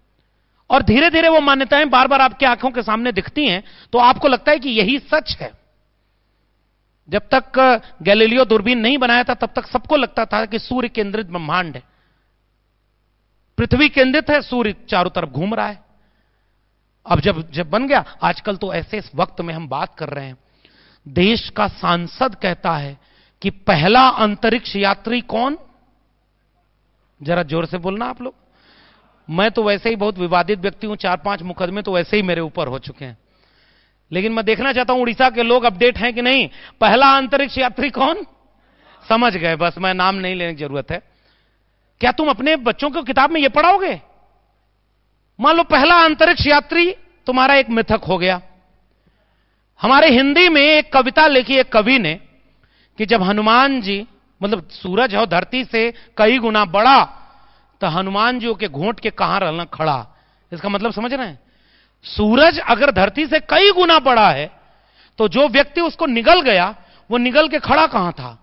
और धीरे धीरे वो मान्यताएं बार बार आपकी आंखों के सामने दिखती हैं, तो आपको लगता है कि यही सच है। जब तक गैलीलियो दूरबीन नहीं बनाया था तब तक सबको लगता था कि सूर्य केंद्रित ब्रह्मांड है, पृथ्वी केंद्रित है, सूर्य चारों तरफ घूम रहा है। अब जब बन गया, आजकल तो ऐसे इस वक्त में हम बात कर रहे हैं, देश का सांसद कहता है कि पहला अंतरिक्ष यात्री कौन। जरा जोर से बोलना आप लोग। मैं तो वैसे ही बहुत विवादित व्यक्ति हूं, 4-5 मुकदमे तो वैसे ही मेरे ऊपर हो चुके हैं, लेकिन मैं देखना चाहता हूं उड़ीसा के लोग अपडेट हैं कि नहीं। पहला अंतरिक्ष यात्री कौन, समझ गए, बस मैं नाम नहीं लेने की जरूरत है। क्या तुम अपने बच्चों को किताब में यह पढ़ाओगे। मान लो पहला अंतरिक्ष यात्री तुम्हारा एक मिथक हो गया। हमारे हिंदी में एक कविता लिखी एक कवि ने कि जब हनुमान जी, मतलब सूरज हो धरती से कई गुना बड़ा, तो हनुमान जी के घोंट के कहां रहना खड़ा। इसका मतलब समझ रहे हैं, सूरज अगर धरती से कई गुना बड़ा है तो जो व्यक्ति उसको निगल गया वो निगल के खड़ा कहां था।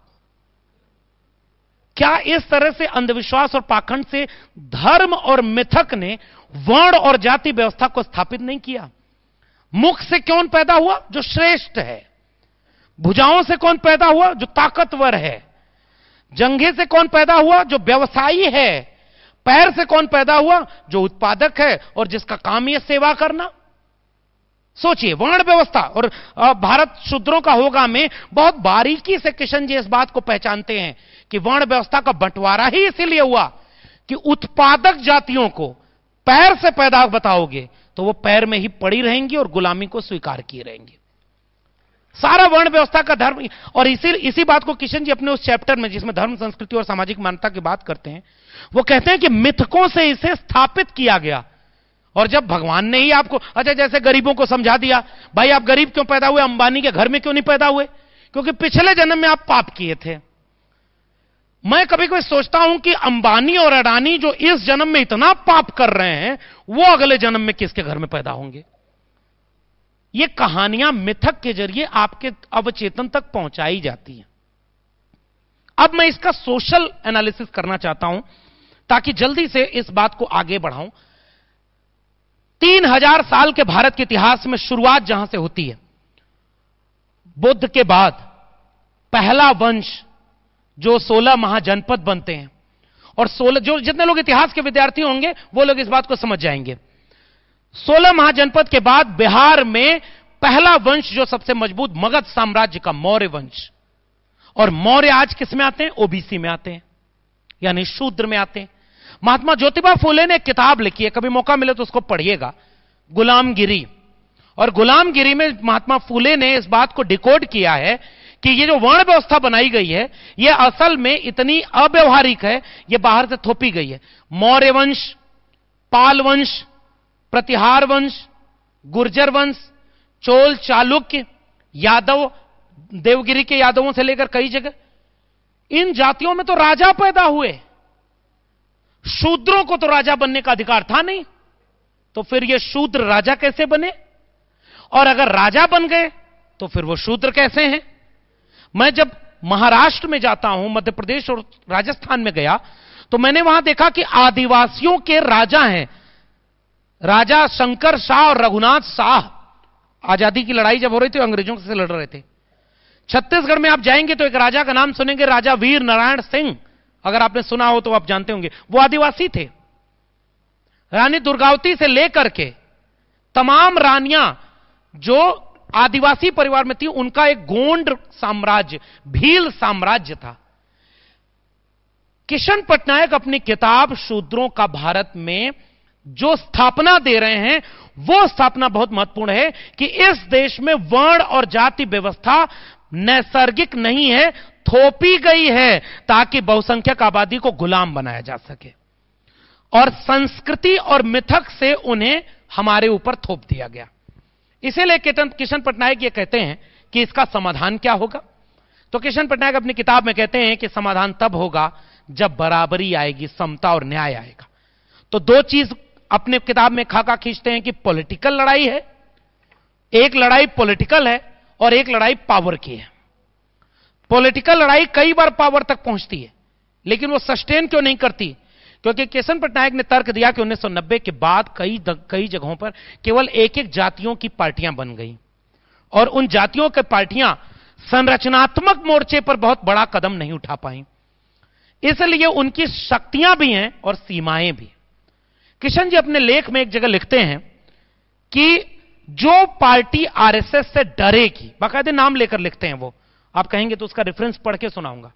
क्या इस तरह से अंधविश्वास और पाखंड से धर्म और मिथक ने वर्ण और जाति व्यवस्था को स्थापित नहीं किया। मुख से कौन पैदा हुआ, जो श्रेष्ठ है। भुजाओं से कौन पैदा हुआ, जो ताकतवर है। जंघे से कौन पैदा हुआ, जो व्यवसायी है। पैर से कौन पैदा हुआ? जो उत्पादक है और जिसका काम यह सेवा करना। सोचिए, वर्ण व्यवस्था और भारत शूद्रों का होगा में बहुत बारीकी से किशन जी इस बात को पहचानते हैं कि वर्ण व्यवस्था का बंटवारा ही इसीलिए हुआ कि उत्पादक जातियों को पैर से पैदा बताओगे तो वो पैर में ही पड़ी रहेंगी और गुलामी को स्वीकार किए रहेंगी। सारा वर्ण व्यवस्था का धर्म, और इसी बात को किशन जी अपने उस चैप्टर में जिसमें धर्म, संस्कृति और सामाजिक मान्यता की बात करते हैं, वो कहते हैं कि मिथकों से इसे स्थापित किया गया। और जब भगवान ने ही आपको, अच्छा जैसे गरीबों को समझा दिया, भाई आप गरीब क्यों पैदा हुए, अंबानी के घर में क्यों नहीं पैदा हुए? क्योंकि पिछले जन्म में आप पाप किए थे। मैं कभी कभी सोचता हूं कि अंबानी और अडानी जो इस जन्म में इतना पाप कर रहे हैं, वो अगले जन्म में किसके घर में पैदा होंगे? ये कहानियां मिथक के जरिए आपके अवचेतन तक पहुंचाई जाती हैं। अब मैं इसका सोशल एनालिसिस करना चाहता हूं ताकि जल्दी से इस बात को आगे बढ़ाऊं। 3000 साल के भारत के इतिहास में शुरुआत जहां से होती है, बुद्ध के बाद पहला वंश जो 16 महाजनपद बनते हैं, और 16 जो जितने लोग इतिहास के विद्यार्थी होंगे वो लोग इस बात को समझ जाएंगे। 16 महाजनपद के बाद बिहार में पहला वंश जो सबसे मजबूत, मगध साम्राज्य का मौर्य वंश। और मौर्य आज किस में आते हैं? ओबीसी में आते हैं, यानी शूद्र में आते हैं। महात्मा ज्योतिबा फुले ने एक किताब लिखी है, कभी मौका मिले तो उसको पढ़िएगा, गुलामगिरी। और गुलामगिरी में महात्मा फुले ने इस बात को डिकोड किया है कि ये जो वर्ण व्यवस्था बनाई गई है, ये असल में इतनी अव्यवहारिक है, ये बाहर से थोपी गई है। मौर्य वंश, पाल वंश, प्रतिहार वंश, गुर्जर वंश, चोल, चालुक्य, यादव, देवगिरी के यादवों से लेकर कई जगह, इन जातियों में तो राजा पैदा हुए। शूद्रों को तो राजा बनने का अधिकार था नहीं, तो फिर ये शूद्र राजा कैसे बने? और अगर राजा बन गए तो फिर वो शूद्र कैसे हैं? मैं जब महाराष्ट्र में जाता हूं, मध्य प्रदेश और राजस्थान में गया, तो मैंने वहां देखा कि आदिवासियों के राजा हैं, राजा शंकर शाह और रघुनाथ शाह। आजादी की लड़ाई जब हो रही थी, अंग्रेजों से लड़ रहे थे। छत्तीसगढ़ में आप जाएंगे तो एक राजा का नाम सुनेंगे, राजा वीर नारायण सिंह। अगर आपने सुना हो तो आप जानते होंगे, वो आदिवासी थे। रानी दुर्गावती से लेकर के तमाम रानियां जो आदिवासी परिवार में थी, उनका एक गोंड साम्राज्य, भील साम्राज्य था। किशन पटनायक अपनी किताब शूद्रों का भारत में जो स्थापना दे रहे हैं, वो स्थापना बहुत महत्वपूर्ण है कि इस देश में वर्ण और जाति व्यवस्था नैसर्गिक नहीं है, थोपी गई है ताकि बहुसंख्यक आबादी को गुलाम बनाया जा सके, और संस्कृति और मिथक से उन्हें हमारे ऊपर थोप दिया गया। इसीलिए किशन पटनायक ये कहते हैं कि इसका समाधान क्या होगा। तो किशन पटनायक अपनी किताब में कहते हैं कि समाधान तब होगा जब बराबरी आएगी, समता और न्याय आएगा। तो दो चीज अपने किताब में खाका खींचते हैं कि पॉलिटिकल लड़ाई है, एक लड़ाई पॉलिटिकल है और एक लड़ाई पावर की है। पॉलिटिकल लड़ाई कई बार पावर तक पहुंचती है, लेकिन वो सस्टेन क्यों नहीं करती? क्योंकि किशन पटनायक ने तर्क दिया कि 1990 के बाद कई जगहों पर केवल एक एक जातियों की पार्टियां बन गई, और उन जातियों की पार्टियां संरचनात्मक मोर्चे पर बहुत बड़ा कदम नहीं उठा पाई। इसलिए उनकी शक्तियां भी हैं और सीमाएं भी। किशन जी अपने लेख में एक जगह लिखते हैं कि जो पार्टी आरएसएस से डरेगी, बाकायदे नाम लेकर लिखते हैं वो, आप कहेंगे तो उसका रेफरेंस पढ़ के सुनाऊंगा।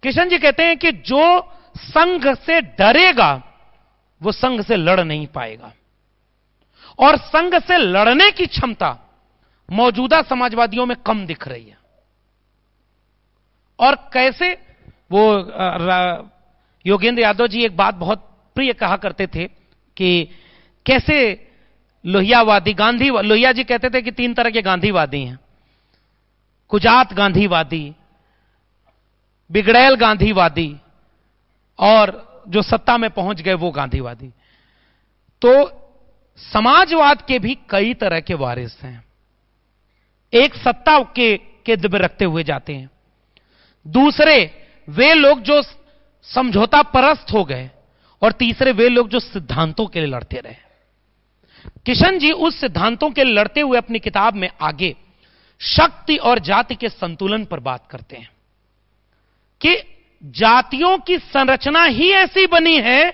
किशन जी कहते हैं कि जो संघ से डरेगा वो संघ से लड़ नहीं पाएगा, और संघ से लड़ने की क्षमता मौजूदा समाजवादियों में कम दिख रही है। और कैसे वो योगेंद्र यादव जी एक बात बहुत प्रिय कहा करते थे कि कैसे लोहियावादी, लोहिया जी कहते थे कि 3 तरह के गांधीवादी हैं, कुजात गांधीवादी, बिगड़ैल गांधीवादी, और जो सत्ता में पहुंच गए वो गांधीवादी। तो समाजवाद के भी कई तरह के वारिस हैं। एक सत्ता के केंद्र में रखते हुए जाते हैं, दूसरे वे लोग जो समझौता परस्त हो गए, और तीसरे वे लोग जो सिद्धांतों के लिए लड़ते रहे। किशन जी उस सिद्धांतों के लिए लड़ते हुए अपनी किताब में आगे शक्ति और जाति के संतुलन पर बात करते हैं कि जातियों की संरचना ही ऐसी बनी है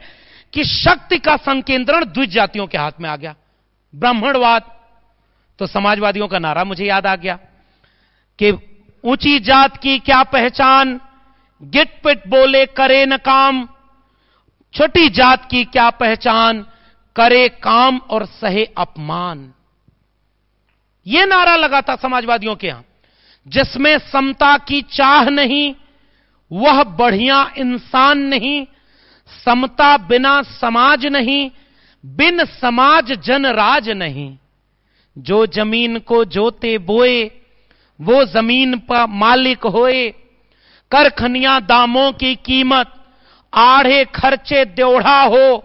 कि शक्ति का संकेंद्रण द्विज जातियों के हाथ में आ गया। ब्राह्मणवाद, तो समाजवादियों का नारा मुझे याद आ गया कि ऊंची जात की क्या पहचान, गिट पिट बोले करे न काम, छोटी जात की क्या पहचान, करे काम और सहे अपमान। यह नारा लगा था समाजवादियों के यहां। जिसमें समता की चाह नहीं वह बढ़िया इंसान नहीं, समता बिना समाज नहीं, बिन समाज जन राज नहीं। जो जमीन को जोते बोए वो जमीन पर मालिक होए, कर खनिया दामों की कीमत आढ़े खर्चे द्योढ़ा हो।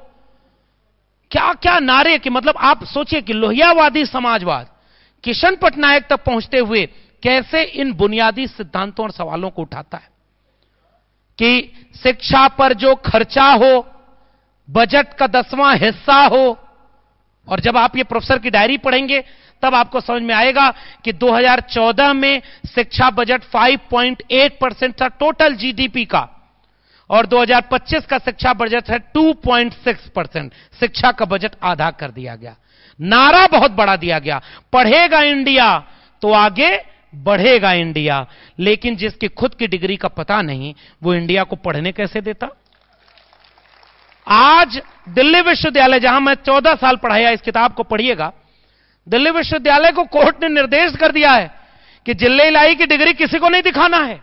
क्या क्या नारे कि मतलब आप सोचिए कि लोहियावादी समाजवाद किशन पटनायक तक पहुंचते हुए कैसे इन बुनियादी सिद्धांतों और सवालों को उठाता है कि शिक्षा पर जो खर्चा हो बजट का 10वां हिस्सा हो। और जब आप ये प्रोफेसर की डायरी पढ़ेंगे तब आपको समझ में आएगा कि 2014 में शिक्षा बजट 5.8% था टोटल जीडीपी का, और 2025 का शिक्षा बजट है 2.6%। शिक्षा का बजट आधा कर दिया गया। नारा बहुत बड़ा दिया गया, पढ़ेगा इंडिया तो आगे बढ़ेगा इंडिया। लेकिन जिसकी खुद की डिग्री का पता नहीं वो इंडिया को पढ़ने कैसे देता। आज दिल्ली विश्वविद्यालय, जहां मैं 14 साल पढ़ाया, इस किताब को पढ़िएगा, दिल्ली विश्वविद्यालय को कोर्ट ने निर्देश कर दिया है कि जिले इलाही की डिग्री किसी को नहीं दिखाना है।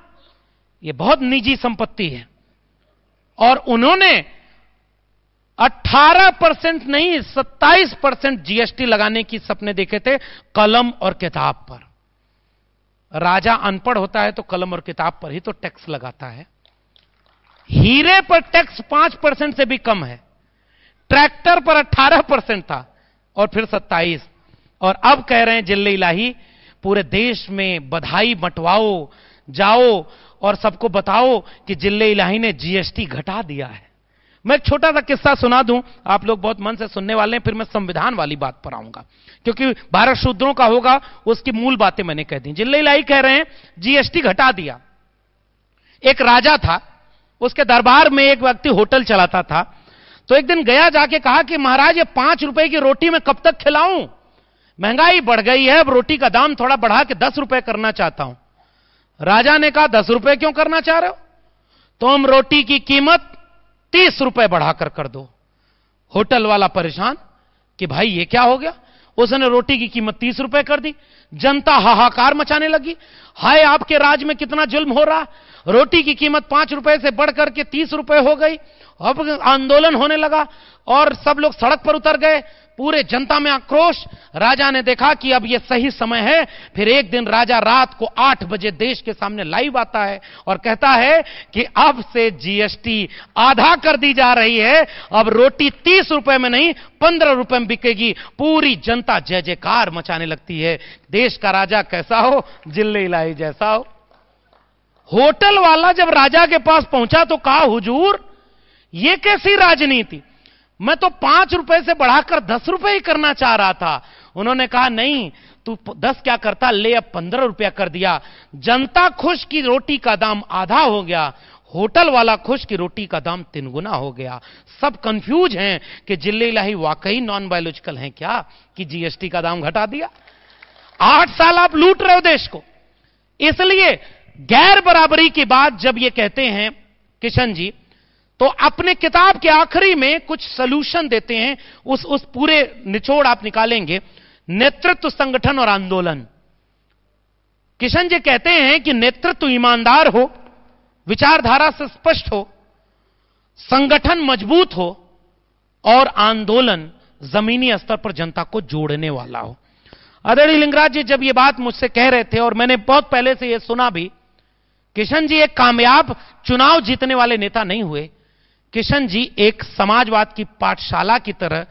यह बहुत निजी संपत्ति है। और उन्होंने 18% नहीं 27% जीएसटी लगाने की सपने देखे थे कलम और किताब पर। राजा अनपढ़ होता है तो कलम और किताब पर ही तो टैक्स लगाता है। हीरे पर टैक्स 5% से भी कम है, ट्रैक्टर पर 18% था और फिर 27%। और अब कह रहे हैं जिले इलाही पूरे देश में बधाई बंटवाओ, जाओ और सबको बताओ कि जिले इलाही ने जीएसटी घटा दिया है। मैं एक छोटा सा किस्सा सुना दूं, आप लोग बहुत मन से सुनने वाले हैं, फिर मैं संविधान वाली बात पर आऊंगा क्योंकि भारत शूद्रों का होगा, उसकी मूल बातें मैंने कह दी। जिले इलाही कह रहे हैं जीएसटी घटा दिया। एक राजा था, उसके दरबार में एक व्यक्ति होटल चलाता था, तो एक दिन गया, जाके कहा कि महाराज ये 5 रुपए की रोटी मैं कब तक खिलाऊं, महंगाई बढ़ गई है, अब रोटी का दाम थोड़ा बढ़ा के 10 रुपए करना चाहता हूं। राजा ने कहा 10 रुपए क्यों करना चाह रहे हो, तुम रोटी की कीमत 30 रुपए बढ़ाकर कर दो। होटल वाला परेशान कि भाई ये क्या हो गया। उसने रोटी की कीमत 30 रुपए कर दी। जनता हाहाकार मचाने लगी, हाय आपके राज में कितना जुल्म हो रहा, रोटी की कीमत 5 रुपए से बढ़कर के 30 रुपए हो गई। अब आंदोलन होने लगा और सब लोग सड़क पर उतर गए, पूरे जनता में आक्रोश। राजा ने देखा कि अब यह सही समय है। फिर एक दिन राजा रात को 8 बजे देश के सामने लाइव आता है और कहता है कि अब से जीएसटी आधा कर दी जा रही है, अब रोटी 30 रुपए में नहीं 15 रुपए में बिकेगी। पूरी जनता जय जयकार मचाने लगती है। देश का राजा कैसा हो, जिले इलाही जैसा हो। होटल वाला जब राजा के पास पहुंचा तो कहा हुजूर यह कैसी राजनीति, मैं तो 5 रुपए से बढ़ाकर 10 रुपए ही करना चाह रहा था। उन्होंने कहा नहीं तू 10 क्या करता, ले अब 15 रुपया कर दिया। जनता खुश की रोटी का दाम आधा हो गया, होटल वाला खुश की रोटी का दाम 3 गुना हो गया। सब कंफ्यूज हैं कि जिले इलाही वाकई नॉन बायोलॉजिकल हैं क्या कि जीएसटी का दाम घटा दिया। 8 साल आप लूट रहे हो देश को। इसलिए गैर बराबरी की बात जब ये कहते हैं किशन जी, तो अपने किताब के आखिरी में कुछ सलूशन देते हैं। उस पूरे निचोड़ आप निकालेंगे, नेतृत्व, संगठन और आंदोलन। किशन जी कहते हैं कि नेतृत्व ईमानदार हो, विचारधारा से स्पष्ट हो, संगठन मजबूत हो और आंदोलन जमीनी स्तर पर जनता को जोड़ने वाला हो। आदरणीय लिंगराज जी जब ये बात मुझसे कह रहे थे और मैंने बहुत पहले से यह सुना भी, किशन जी एक कामयाब चुनाव जीतने वाले नेता नहीं हुए। किशन जी एक समाजवाद की पाठशाला की तरह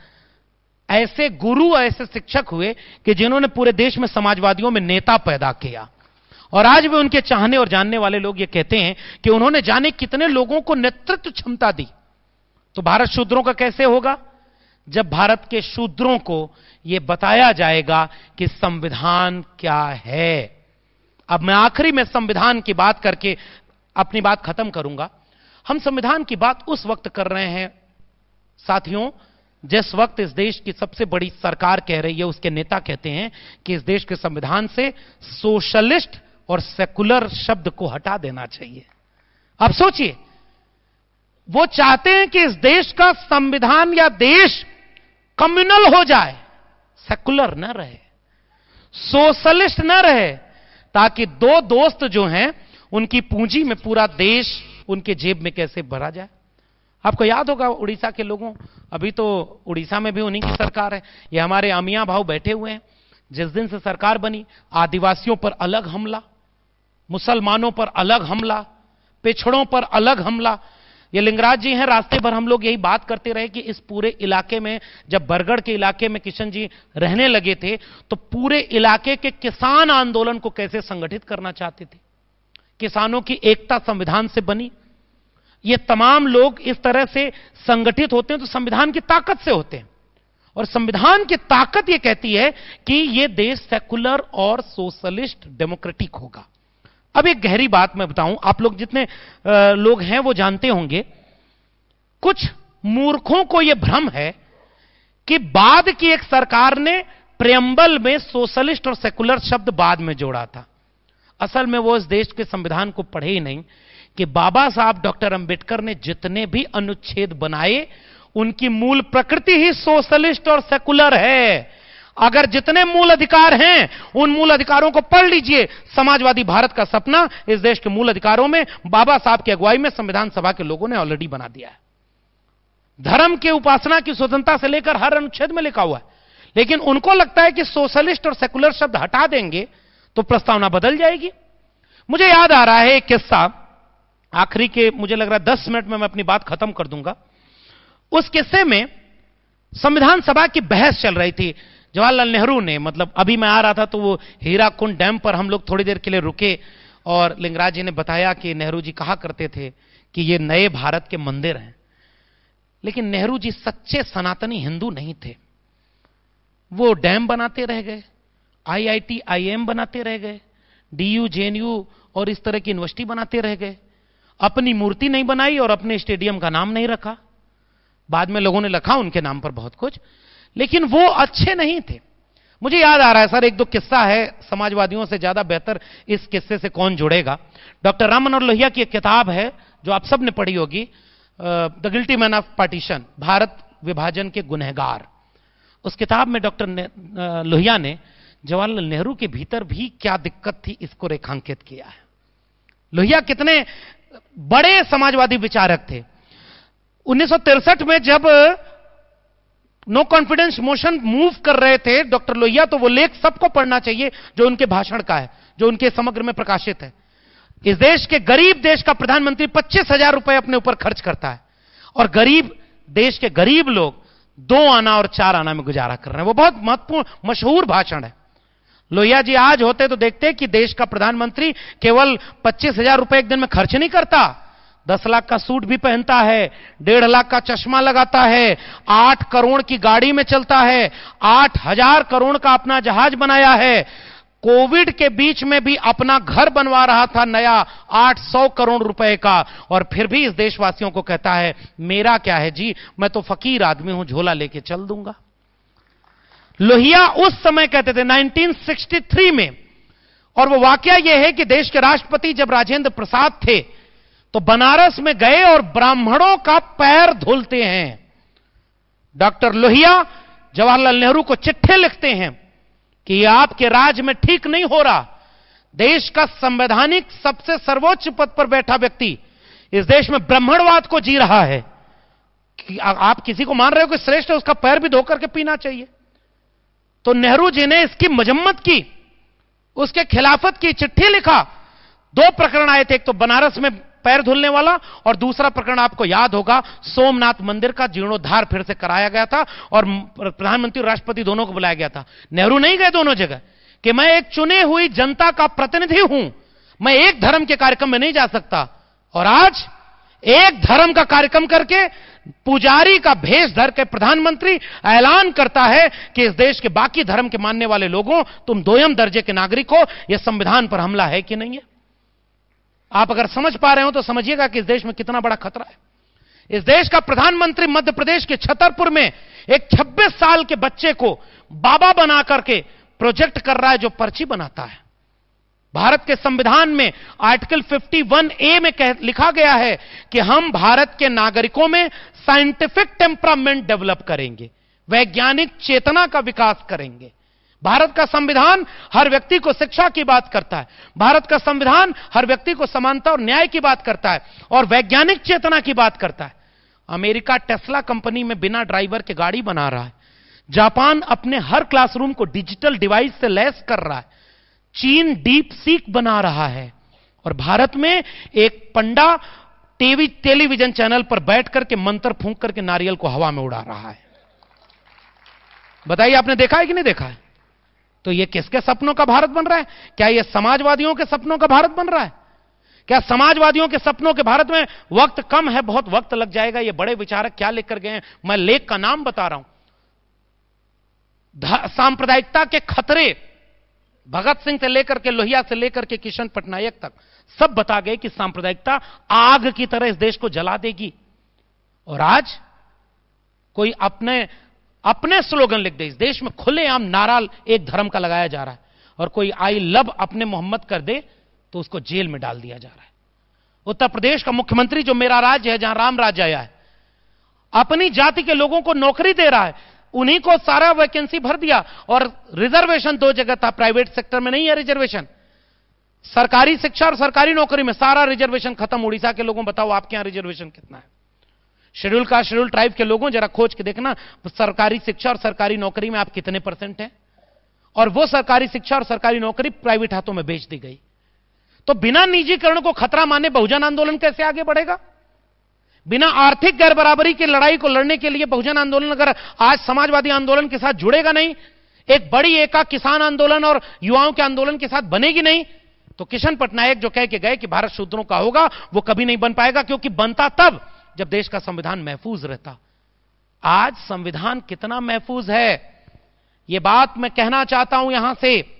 ऐसे गुरु, ऐसे शिक्षक हुए कि जिन्होंने पूरे देश में समाजवादियों में नेता पैदा किया। और आज भी उनके चाहने और जानने वाले लोग ये कहते हैं कि उन्होंने जाने कितने लोगों को नेतृत्व क्षमता दी। तो भारत शूद्रों का कैसे होगा, जब भारत के शूद्रों को यह बताया जाएगा कि संविधान क्या है। अब मैं आखिरी में संविधान की बात करके अपनी बात खत्म करूंगा। हम संविधान की बात उस वक्त कर रहे हैं साथियों, जिस वक्त इस देश की सबसे बड़ी सरकार कह रही है, उसके नेता कहते हैं कि इस देश के संविधान से सोशलिस्ट और सेकुलर शब्द को हटा देना चाहिए। अब सोचिए, वो चाहते हैं कि इस देश का संविधान या देश कम्युनल हो जाए, सेकुलर न रहे, सोशलिस्ट न रहे, ताकि दो दोस्त जो हैं उनकी पूंजी में पूरा देश उनके जेब में कैसे भरा जाए। आपको याद होगा उड़ीसा के लोगों, अभी तो उड़ीसा में भी उन्हीं की सरकार है। ये हमारे अमिया भाव बैठे हुए हैं। जिस दिन से सरकार बनी, आदिवासियों पर अलग हमला, मुसलमानों पर अलग हमला, पिछड़ों पर अलग हमला। ये लिंगराज जी हैं, रास्ते भर हम लोग यही बात करते रहे कि इस पूरे इलाके में, जब बरगढ़ के इलाके में किशन जी रहने लगे थे, तो पूरे इलाके के किसान आंदोलन को कैसे संगठित करना चाहते थे। किसानों की एकता संविधान से बनी। ये तमाम लोग इस तरह से संगठित होते हैं तो संविधान की ताकत से होते हैं, और संविधान की ताकत यह कहती है कि यह देश सेकुलर और सोशलिस्ट डेमोक्रेटिक होगा। अब एक गहरी बात मैं बताऊं, आप लोग जितने लोग हैं वो जानते होंगे, कुछ मूर्खों को यह भ्रम है कि बाद की एक सरकार ने प्रेम्बल में सोशलिस्ट और सेकुलर शब्द बाद में जोड़ा था। असल में वो इस देश के संविधान को पढ़े ही नहीं कि बाबा साहब डॉक्टर अंबेडकर ने जितने भी अनुच्छेद बनाए, उनकी मूल प्रकृति ही सोशलिस्ट और सेकुलर है। अगर जितने मूल अधिकार हैं, उन मूल अधिकारों को पढ़ लीजिए। समाजवादी भारत का सपना इस देश के मूल अधिकारों में बाबा साहब की अगुवाई में संविधान सभा के लोगों ने ऑलरेडी बना दिया है। धर्म के उपासना की स्वतंत्रता से लेकर हर अनुच्छेद में लिखा हुआ है, लेकिन उनको लगता है कि सोशलिस्ट और सेकुलर शब्द हटा देंगे तो प्रस्तावना बदल जाएगी। मुझे याद आ रहा है एक किस्सा, आखिरी के मुझे लग रहा है 10 मिनट में मैं अपनी बात खत्म कर दूंगा। उस किस्से में संविधान सभा की बहस चल रही थी। जवाहरलाल नेहरू ने, मतलब अभी मैं आ रहा था तो वो हीराकुंड डैम पर हम लोग थोड़ी देर के लिए रुके, और लिंगराज जी ने बताया कि नेहरू जी कहा करते थे कि ये नए भारत के मंदिर हैं। लेकिन नेहरू जी सच्चे सनातनी हिंदू नहीं थे। वो डैम बनाते रह गए, IIT IIM बनाते रह गए, DU JNU और इस तरह की यूनिवर्सिटी बनाते रह गए। अपनी मूर्ति नहीं बनाई और अपने स्टेडियम का नाम नहीं रखा। बाद में लोगों ने लिखा उनके नाम पर बहुत कुछ, लेकिन वो अच्छे नहीं थे। मुझे याद आ रहा है सर, एक दो किस्सा है, समाजवादियों से ज्यादा बेहतर इस किस्से से कौन जुड़ेगा। डॉक्टर राम मनोहर लोहिया की एक किताब है जो आप सब ने पढ़ी होगी, the guilty man of partition, Bharat विभाजन के गुनहगार। उस किताब में डॉक्टर लोहिया ने जवाहरलाल नेहरू के भीतर भी क्या दिक्कत थी इसको रेखांकित किया है। लोहिया कितने बड़े समाजवादी विचारक थे। 1963 में जब नो कॉन्फिडेंस मोशन मूव कर रहे थे डॉक्टर लोहिया, तो वो लेख सबको पढ़ना चाहिए जो उनके भाषण का है, जो उनके समग्र में प्रकाशित है। इस देश के गरीब देश का प्रधानमंत्री 25,000 रुपए अपने ऊपर खर्च करता है, और गरीब देश के गरीब लोग 2 आना और 4 आना में गुजारा कर रहे हैं। वो बहुत महत्वपूर्ण मशहूर भाषण है। लोहिया जी आज होते तो देखते कि देश का प्रधानमंत्री केवल 25,000 रुपए एक दिन में खर्च नहीं करता, 10 लाख का सूट भी पहनता है, 1.5 लाख का चश्मा लगाता है, 8 करोड़ की गाड़ी में चलता है, 8,000 करोड़ का अपना जहाज बनाया है। कोविड के बीच में भी अपना घर बनवा रहा था नया 800 करोड़ रुपए का, और फिर भी इस देशवासियों को कहता है मेरा क्या है जी, मैं तो फकीर आदमी हूं, झोला लेके चल दूंगा। लोहिया उस समय कहते थे 1963 में, और वो वाकया यह है कि देश के राष्ट्रपति जब राजेंद्र प्रसाद थे तो बनारस में गए और ब्राह्मणों का पैर धुलते हैं। डॉक्टर लोहिया जवाहरलाल नेहरू को चिट्ठी लिखते हैं कि यह आपके राज में ठीक नहीं हो रहा। देश का संवैधानिक सबसे सर्वोच्च पद पर बैठा व्यक्ति इस देश में ब्राह्मणवाद को जी रहा है कि आप किसी को मान रहे हो कि श्रेष्ठ है, उसका पैर भी धोकर के पीना चाहिए। तो नेहरू जी ने इसकी मजम्मत की, उसके खिलाफत की, चिट्ठी लिखा। 2 प्रकरण आए थे, एक तो बनारस में पैर धुलने वाला, और दूसरा प्रकरण आपको याद होगा सोमनाथ मंदिर का जीर्णोद्धार फिर से कराया गया था और प्रधानमंत्री और राष्ट्रपति दोनों को बुलाया गया था। नेहरू नहीं गए दोनों जगह कि मैं एक चुने हुई जनता का प्रतिनिधि हूं, मैं एक धर्म के कार्यक्रम में नहीं जा सकता। और आज एक धर्म का कार्यक्रम करके पुजारी का भेष धर के प्रधानमंत्री ऐलान करता है कि इस देश के बाकी धर्म के मानने वाले लोगों, तुम 2ym दर्जे के नागरिक हो। यह संविधान पर हमला है कि नहीं है? आप अगर समझ पा रहे हो तो समझिएगा कि इस देश में कितना बड़ा खतरा है। इस देश का प्रधानमंत्री मध्य प्रदेश के छतरपुर में एक 26 साल के बच्चे को बाबा बना करके प्रोजेक्ट कर रहा है जो पर्ची बनाता है। भारत के संविधान में आर्टिकल 51A में लिखा गया है कि हम भारत के नागरिकों में साइंटिफिक टेम्परामेंट डेवलप करेंगे, वैज्ञानिक चेतना का विकास करेंगे। भारत का संविधान हर व्यक्ति को शिक्षा की बात करता है, भारत का संविधान हर व्यक्ति को समानता और न्याय की बात करता है और वैज्ञानिक चेतना की बात करता है। अमेरिका टेस्ला कंपनी में बिना ड्राइवर के गाड़ी बना रहा है, जापान अपने हर क्लासरूम को डिजिटल डिवाइस से लैस कर रहा है, चीन डीप सीक बना रहा है और भारत में एक पंडा टेलीविजन चैनल पर बैठ करके मंत्र फूंक करके नारियल को हवा में उड़ा रहा है। बताइए, आपने देखा है कि नहीं देखा है? तो ये किसके सपनों का भारत बन रहा है? क्या ये समाजवादियों के सपनों का भारत बन रहा है? क्या समाजवादियों के सपनों के भारत में वक्त कम है, बहुत वक्त लग जाएगा। ये बड़े विचारक क्या लिख कर गए हैं, मैं लेख का नाम बता रहा हूं। सांप्रदायिकता के खतरे भगत सिंह से लेकर के लोहिया से लेकर के किशन पटनायक तक सब बता गए कि सांप्रदायिकता आग की तरह इस देश को जला देगी। और आज कोई अपने स्लोगन लिख दे, इस देश में खुलेआम नारा एक धर्म का लगाया जा रहा है और कोई आई लव अपने मोहम्मद कर दे तो उसको जेल में डाल दिया जा रहा है। उत्तर प्रदेश का मुख्यमंत्री जो मेरा राज्य है, जहां राम राज्य आया है, अपनी जाति के लोगों को नौकरी दे रहा है, उन्हीं को सारा वैकेंसी भर दिया और रिजर्वेशन 2 जगह था, प्राइवेट सेक्टर में नहीं है रिजर्वेशन। सरकारी शिक्षा और सरकारी नौकरी में सारा रिजर्वेशन खत्म। उड़ीसा के लोगों बताओ आपके यहां रिजर्वेशन कितना है? शेड्यूल कास्ट शेड्यूल ट्राइब के लोगों जरा खोज के देखना, सरकारी शिक्षा और सरकारी नौकरी में आप कितने % हैं, और वो सरकारी शिक्षा और सरकारी नौकरी प्राइवेट हाथों में बेच दी गई। तो बिना निजीकरण को खतरा माने बहुजन आंदोलन कैसे आगे बढ़ेगा? बिना आर्थिक गैरबराबरी की लड़ाई को लड़ने के लिए बहुजन आंदोलन अगर आज समाजवादी आंदोलन के साथ जुड़ेगा नहीं, एक बड़ी एका किसान आंदोलन और युवाओं के आंदोलन के साथ बनेगी नहीं, तो किशन पटनायक जो कह के गए कि भारत शूद्रों का होगा, वो कभी नहीं बन पाएगा, क्योंकि बनता तब जब देश का संविधान महफूज रहता। आज संविधान कितना महफूज है, यह बात मैं कहना चाहता हूं यहां से।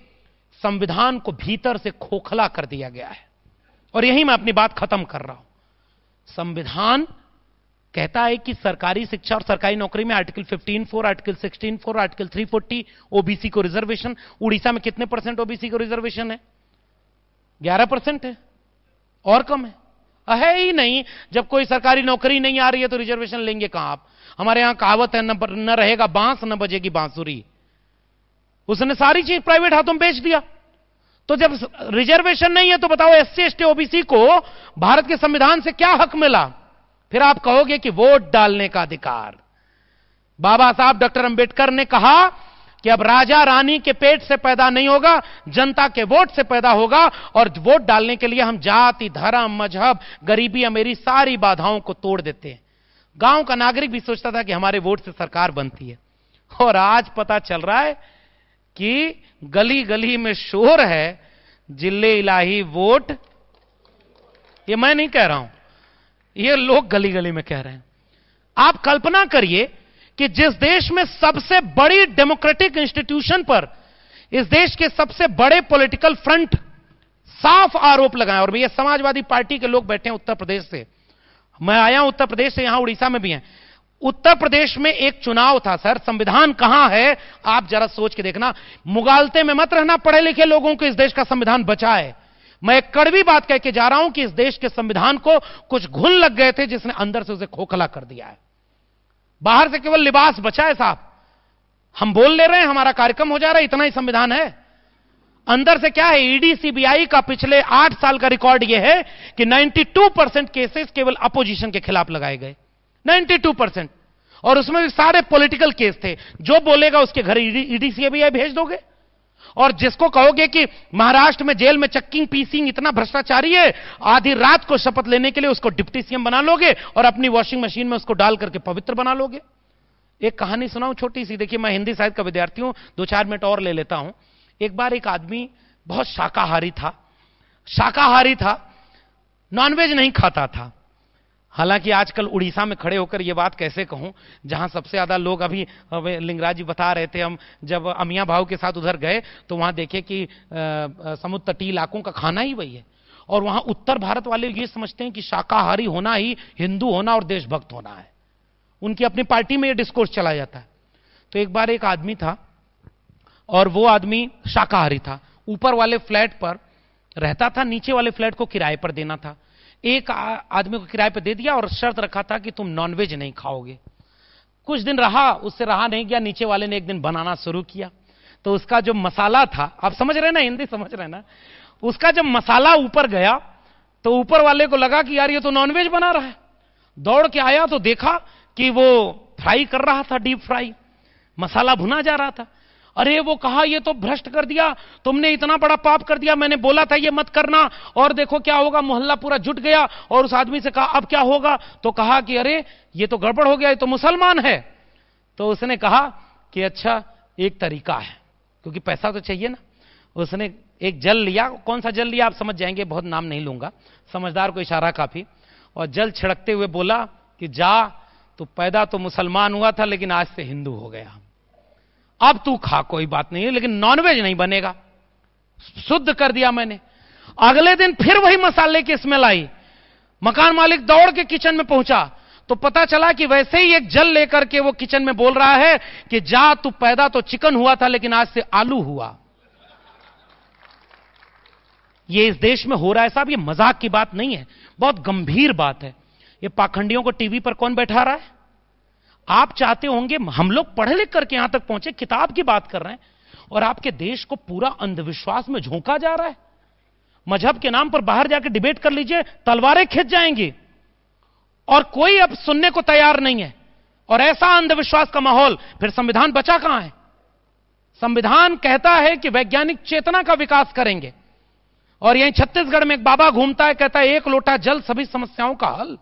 संविधान को भीतर से खोखला कर दिया गया है और यही मैं अपनी बात खत्म कर रहा हूं। संविधान कहता है कि सरकारी शिक्षा और सरकारी नौकरी में आर्टिकल 15(4), आर्टिकल 16(4), आर्टिकल 340 ओबीसी को रिजर्वेशन। उड़ीसा में कितने % ओबीसी को रिजर्वेशन है? 11% है और कम है ही नहीं। जब कोई सरकारी नौकरी नहीं आ रही है तो रिजर्वेशन लेंगे कहां आप? हमारे यहां कहावत है, न रहेगा बांस न बजेगी बांसुरी। उसने सारी चीज प्राइवेट हाथों में बेच दिया। तो जब रिजर्वेशन नहीं है तो बताओ SC ST OBC को भारत के संविधान से क्या हक मिला? फिर आप कहोगे कि वोट डालने का अधिकार। बाबा साहब डॉक्टर अंबेडकर ने कहा कि अब राजा रानी के पेट से पैदा नहीं होगा, जनता के वोट से पैदा होगा, और वोट डालने के लिए हम जाति, धर्म, मजहब, गरीबी, अमीरी सारी बाधाओं को तोड़ देते हैं। गांव का नागरिक भी सोचता था कि हमारे वोट से सरकार बनती है, और आज पता चल रहा है कि गली गली में शोर है, जिले इलाही वोट। ये मैं नहीं कह रहा हूं, ये लोग गली गली में कह रहे हैं। आप कल्पना करिए कि जिस देश में सबसे बड़ी डेमोक्रेटिक इंस्टीट्यूशन पर इस देश के सबसे बड़े पॉलिटिकल फ्रंट साफ आरोप लगाए, और ये समाजवादी पार्टी के लोग बैठे हैं उत्तर प्रदेश से। मैं आया हूं उत्तर प्रदेश से, यहां उड़ीसा में भी हैं। उत्तर प्रदेश में एक चुनाव था सर, संविधान कहां है आप जरा सोच के देखना। मुगालते में मत रहना पढ़े लिखे लोगों को, इस देश का संविधान बचा है। मैं एक कड़वी बात कह के जा रहा हूं कि इस देश के संविधान को कुछ घुन लग गए थे जिसने अंदर से उसे खोखला कर दिया है। बाहर से केवल लिबास बचा है साहब, हम बोल ले रहे हैं, हमारा कार्यक्रम हो जा रहा है, इतना ही संविधान है। अंदर से क्या है? ईडी सीबीआई का पिछले 8 साल का रिकॉर्ड यह है कि 92% केसेस केवल अपोजिशन के खिलाफ लगाए गए, 92%, और उसमें भी सारे पॉलिटिकल केस थे। जो बोलेगा उसके घर ईडी सीबीआई भेज दोगे, और जिसको कहोगे कि महाराष्ट्र में जेल में चक्किंग पीसिंग इतना भ्रष्टाचारी है, आधी रात को शपथ लेने के लिए उसको डिप्टी सीएम बना लोगे और अपनी वॉशिंग मशीन में उसको डाल करके पवित्र बना लोगे। एक कहानी सुनाऊं छोटी सी, देखिए मैं हिंदी साहित्य का विद्यार्थी हूं, 2-4 मिनट और ले लेता हूं। एक बार एक आदमी बहुत शाकाहारी था, नॉनवेज नहीं खाता था। हालांकि आजकल उड़ीसा में खड़े होकर यह बात कैसे कहूं, जहां सबसे ज्यादा लोग अभी लिंगराज जी बता रहे थे, हम जब अमिया भाव के साथ उधर गए तो वहां देखे कि समुद्र तटीय इलाकों का खाना ही वही है, और वहां उत्तर भारत वाले ये समझते हैं कि शाकाहारी होना ही हिंदू होना और देशभक्त होना है। उनकी अपनी पार्टी में ये डिस्कोर्स चला जाता है। तो एक बार एक आदमी था और वो आदमी शाकाहारी था, ऊपर वाले फ्लैट पर रहता था, नीचे वाले फ्लैट को किराए पर देना था। एक आदमी को किराए पर दे दिया और शर्त रखा था कि तुम नॉनवेज नहीं खाओगे। कुछ दिन रहा, उससे रहा नहीं गया, नीचे वाले ने एक दिन बनाना शुरू किया। तो उसका जो मसाला था, आप समझ रहे ना, हिंदी समझ रहे ना, उसका जब मसाला ऊपर गया तो ऊपर वाले को लगा कि यार ये तो नॉनवेज बना रहा है। दौड़ के आया तो देखा कि वो फ्राई कर रहा था, डीप फ्राई, मसाला भुना जा रहा था। अरे वो कहा ये तो भ्रष्ट कर दिया, तुमने इतना बड़ा पाप कर दिया, मैंने बोला था ये मत करना, और देखो क्या होगा। मोहल्ला पूरा जुट गया और उस आदमी से कहा अब क्या होगा। तो कहा कि अरे ये तो गड़बड़ हो गया, ये तो मुसलमान है। तो उसने कहा कि अच्छा एक तरीका है, क्योंकि पैसा तो चाहिए ना। उसने एक जल लिया, कौन सा जल लिया आप समझ जाएंगे, बहुत नाम नहीं लूंगा, समझदार को इशारा काफी, और जल छिड़कते हुए बोला कि जा, तू पैदा तो मुसलमान हुआ था लेकिन आज से हिंदू हो गया, अब तू खा कोई बात नहीं है, लेकिन नॉनवेज नहीं बनेगा, शुद्ध कर दिया मैंने। अगले दिन फिर वही मसाले की स्मेल आई। मकान मालिक दौड़ के किचन में पहुंचा तो पता चला कि वैसे ही एक जल लेकर के वो किचन में बोल रहा है कि जा, तू पैदा तो चिकन हुआ था लेकिन आज से आलू हुआ। ये इस देश में हो रहा है साहब, ये मजाक की बात नहीं है, बहुत गंभीर बात है। ये पाखंडियों को टीवी पर कौन बैठा रहा है? आप चाहते होंगे, हम लोग पढ़े लिख करके यहां तक पहुंचे, किताब की बात कर रहे हैं, और आपके देश को पूरा अंधविश्वास में झोंका जा रहा है। मजहब के नाम पर बाहर जाकर डिबेट कर लीजिए, तलवारें खिंच जाएंगी, और कोई अब सुनने को तैयार नहीं है। और ऐसा अंधविश्वास का माहौल, फिर संविधान बचा कहां है? संविधान कहता है कि वैज्ञानिक चेतना का विकास करेंगे, और यहीं छत्तीसगढ़ में एक बाबा घूमता है, कहता है एक लोटा जल सभी समस्याओं का हल।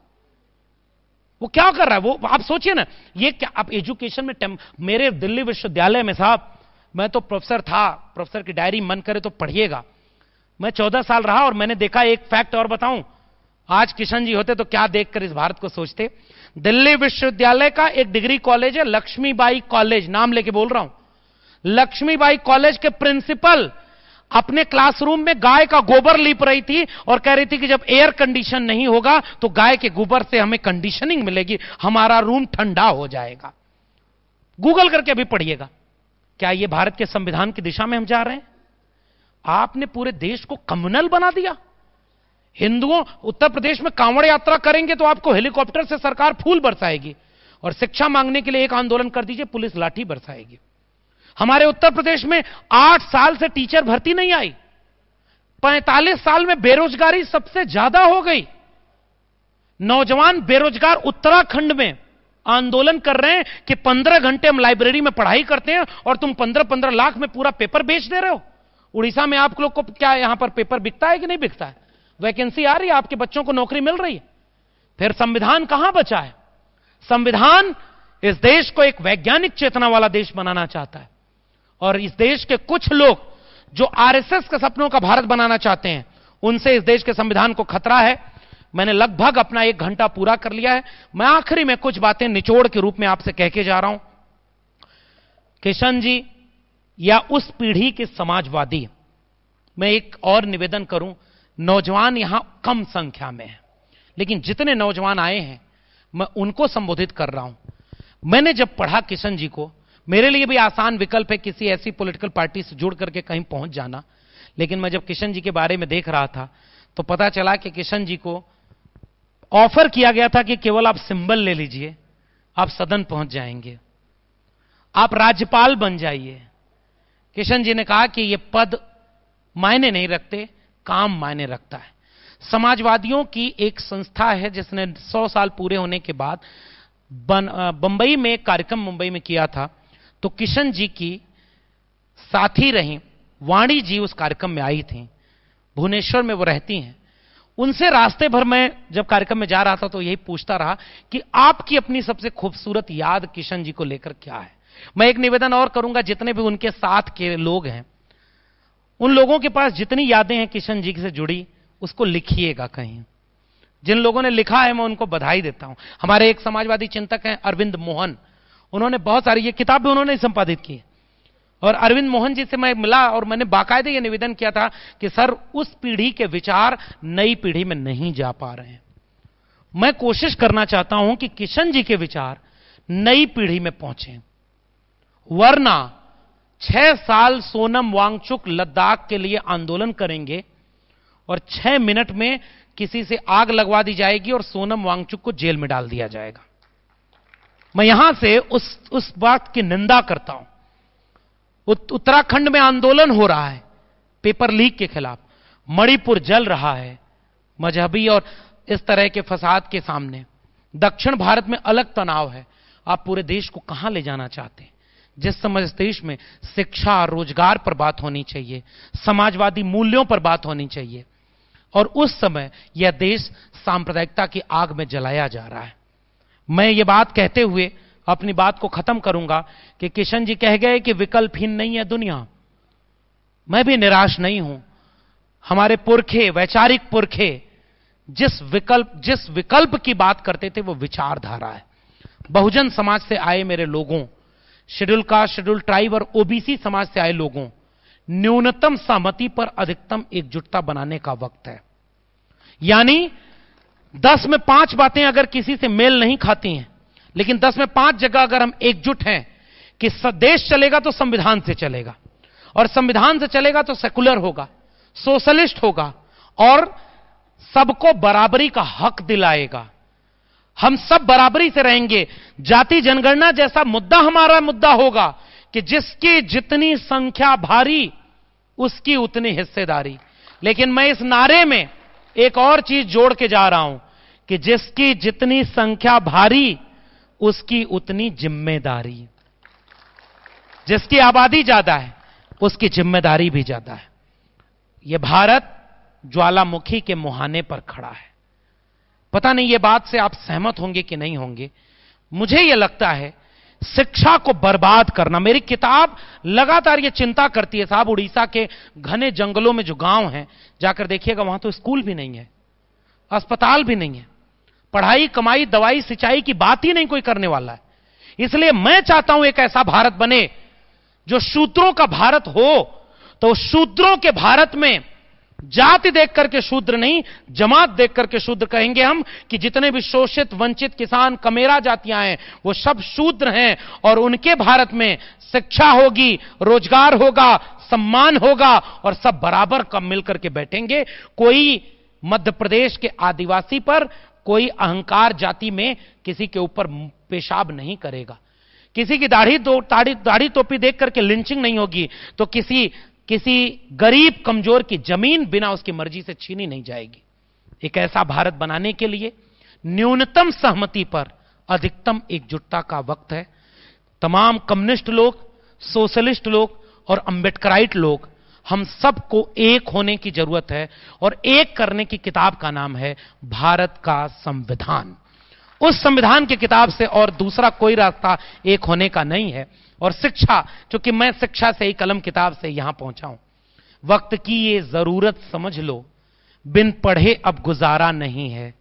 वो क्या कर रहा है? वो आप सोचिए ना, ये क्या आप एजुकेशन में मेरे दिल्ली विश्वविद्यालय में साहब, मैं तो प्रोफेसर था, प्रोफेसर की डायरी मन करे तो पढ़िएगा, मैं 14 साल रहा और मैंने देखा, एक फैक्ट और बताऊं, आज किशन जी होते तो क्या देखकर इस भारत को सोचते। दिल्ली विश्वविद्यालय का एक डिग्री कॉलेज है, लक्ष्मीबाई कॉलेज, नाम लेके बोल रहा हूं, लक्ष्मीबाई कॉलेज के प्रिंसिपल अपने क्लासरूम में गाय का गोबर लीप रही थी और कह रही थी कि जब एयर कंडीशन नहीं होगा तो गाय के गोबर से हमें कंडीशनिंग मिलेगी, हमारा रूम ठंडा हो जाएगा। गूगल करके अभी पढ़िएगा। क्या यह भारत के संविधान की दिशा में हम जा रहे हैं? आपने पूरे देश को कम्युनल बना दिया। हिंदुओं उत्तर प्रदेश में कांवड़ यात्रा करेंगे तो आपको हेलीकॉप्टर से सरकार फूल बरसाएगी, और शिक्षा मांगने के लिए एक आंदोलन कर दीजिए, पुलिस लाठी बरसाएगी। हमारे उत्तर प्रदेश में 8 साल से टीचर भर्ती नहीं आई, 45 साल में बेरोजगारी सबसे ज्यादा हो गई। नौजवान बेरोजगार उत्तराखंड में आंदोलन कर रहे हैं कि 15 घंटे हम लाइब्रेरी में पढ़ाई करते हैं और तुम 15-15 लाख में पूरा पेपर बेच दे रहे हो। उड़ीसा में आप लोग को क्या यहां पर पेपर बिकता है कि नहीं बिकता है? वैकेंसी आ रही है, आपके बच्चों को नौकरी मिल रही है। फिर संविधान कहां बचा है? संविधान इस देश को एक वैज्ञानिक चेतना वाला देश बनाना चाहता है, और इस देश के कुछ लोग जो आरएसएस के सपनों का भारत बनाना चाहते हैं, उनसे इस देश के संविधान को खतरा है। मैंने लगभग अपना 1 घंटा पूरा कर लिया है। मैं आखिरी में कुछ बातें निचोड़ के रूप में आपसे कह के जा रहा हूं। किशन जी या उस पीढ़ी के समाजवादी, मैं एक और निवेदन करूं, नौजवान यहां कम संख्या में है, लेकिन जितने नौजवान आए हैं मैं उनको संबोधित कर रहा हूं। मैंने जब पढ़ा किशन जी को, मेरे लिए भी आसान विकल्प है किसी ऐसी पॉलिटिकल पार्टी से जुड़ करके कहीं पहुंच जाना, लेकिन मैं जब किशन जी के बारे में देख रहा था तो पता चला कि किशन जी को ऑफर किया गया था कि केवल आप सिंबल ले लीजिए, आप सदन पहुंच जाएंगे, आप राज्यपाल बन जाइए। किशन जी ने कहा कि यह पद मायने नहीं रखते, काम मायने रखता है। समाजवादियों की एक संस्था है जिसने 100 साल पूरे होने के बाद बंबई में एक कार्यक्रम मुंबई में किया था, तो किशन जी की साथी रही वाणी जी उस कार्यक्रम में आई थी, भुवनेश्वर में वो रहती हैं। उनसे रास्ते भर में जब कार्यक्रम में जा रहा था तो यही पूछता रहा कि आपकी अपनी सबसे खूबसूरत याद किशन जी को लेकर क्या है। मैं एक निवेदन और करूंगा, जितने भी उनके साथ के लोग हैं, उन लोगों के पास जितनी यादें हैं किशन जी से जुड़ी, उसको लिखिएगा कहीं। जिन लोगों ने लिखा है मैं उनको बधाई देता हूं। हमारे एक समाजवादी चिंतक हैं अरविंद मोहन, उन्होंने बहुत सारी ये किताब भी उन्होंने संपादित की है। और अरविंद मोहन जी से मैं मिला और मैंने बाकायदे यह निवेदन किया था कि सर उस पीढ़ी के विचार नई पीढ़ी में नहीं जा पा रहे हैं। मैं कोशिश करना चाहता हूं कि किशन जी के विचार नई पीढ़ी में पहुंचे, वरना 6 साल सोनम वांगचुक लद्दाख के लिए आंदोलन करेंगे और 6 मिनट में किसी से आग लगवा दी जाएगी और सोनम वांगचुक को जेल में डाल दिया जाएगा। मैं यहां से उस बात की निंदा करता हूं। उत्तराखंड में आंदोलन हो रहा है पेपर लीक के खिलाफ, मणिपुर जल रहा है मजहबी और इस तरह के फसाद के सामने, दक्षिण भारत में अलग तनाव है। आप पूरे देश को कहां ले जाना चाहते हैं? जिस समय इस देश में शिक्षा, रोजगार पर बात होनी चाहिए, समाजवादी मूल्यों पर बात होनी चाहिए, और उस समय यह देश सांप्रदायिकता की आग में जलाया जा रहा है। मैं ये बात कहते हुए अपनी बात को खत्म करूंगा कि किशन जी कह गए कि विकल्पहीन नहीं है दुनिया। मैं भी निराश नहीं हूं। हमारे पुरखे, वैचारिक पुरखे जिस विकल्प की बात करते थे वो विचारधारा है। बहुजन समाज से आए मेरे लोगों, शेड्यूल कास्ट, शेड्यूल ट्राइब और ओबीसी समाज से आए लोगों, न्यूनतम सहमति पर अधिकतम एकजुटता बनाने का वक्त है। यानी 10 में 5 बातें अगर किसी से मेल नहीं खाती हैं, लेकिन 10 में 5 जगह अगर हम एकजुट हैं कि देश चलेगा तो संविधान से चलेगा, और संविधान से चलेगा तो सेकुलर होगा, सोशलिस्ट होगा और सबको बराबरी का हक दिलाएगा, हम सब बराबरी से रहेंगे। जाति जनगणना जैसा मुद्दा हमारा मुद्दा होगा कि जिसकी जितनी संख्या भारी उसकी उतनी हिस्सेदारी। लेकिन मैं इस नारे में एक और चीज जोड़ के जा रहा हूं कि जिसकी जितनी संख्या भारी उसकी उतनी जिम्मेदारी। जिसकी आबादी ज्यादा है उसकी जिम्मेदारी भी ज्यादा है। यह भारत ज्वालामुखी के मुहाने पर खड़ा है। पता नहीं यह बात से आप सहमत होंगे कि नहीं होंगे। मुझे यह लगता है शिक्षा को बर्बाद करना, मेरी किताब लगातार यह चिंता करती है। साहब, उड़ीसा के घने जंगलों में जो गांव हैं जाकर देखिएगा, वहां तो स्कूल भी नहीं है, अस्पताल भी नहीं है, पढ़ाई, कमाई, दवाई, सिंचाई की बात ही नहीं कोई करने वाला है। इसलिए मैं चाहता हूं एक ऐसा भारत बने जो शूद्रों का भारत हो। तो शूद्रों के भारत में जाति देख करके शूद्र नहीं, जमात देख करके शूद्र कहेंगे हम कि जितने भी शोषित, वंचित, किसान, कमेरा जातियां हैं वो सब शूद्र हैं। और उनके भारत में शिक्षा होगी, रोजगार होगा, सम्मान होगा और सब बराबर कम मिलकर के बैठेंगे। कोई मध्य प्रदेश के आदिवासी पर कोई अहंकार जाति में किसी के ऊपर पेशाब नहीं करेगा, किसी की दाढ़ी टोपी देख करके लिंचिंग नहीं होगी, तो किसी गरीब कमजोर की जमीन बिना उसकी मर्जी से छीनी नहीं जाएगी। एक ऐसा भारत बनाने के लिए न्यूनतम सहमति पर अधिकतम एकजुटता का वक्त है। तमाम कम्युनिस्ट लोग, सोशलिस्ट लोग और अंबेडकराइट लोग, हम सबको एक होने की जरूरत है। और एक करने की किताब का नाम है भारत का संविधान। उस संविधान की किताब से और दूसरा कोई रास्ता एक होने का नहीं है। और शिक्षा, चूंकि मैं शिक्षा से ही कलम किताब से यहां पहुंचा हूं, वक्त की ये जरूरत समझ लो, बिन पढ़े अब गुजारा नहीं है।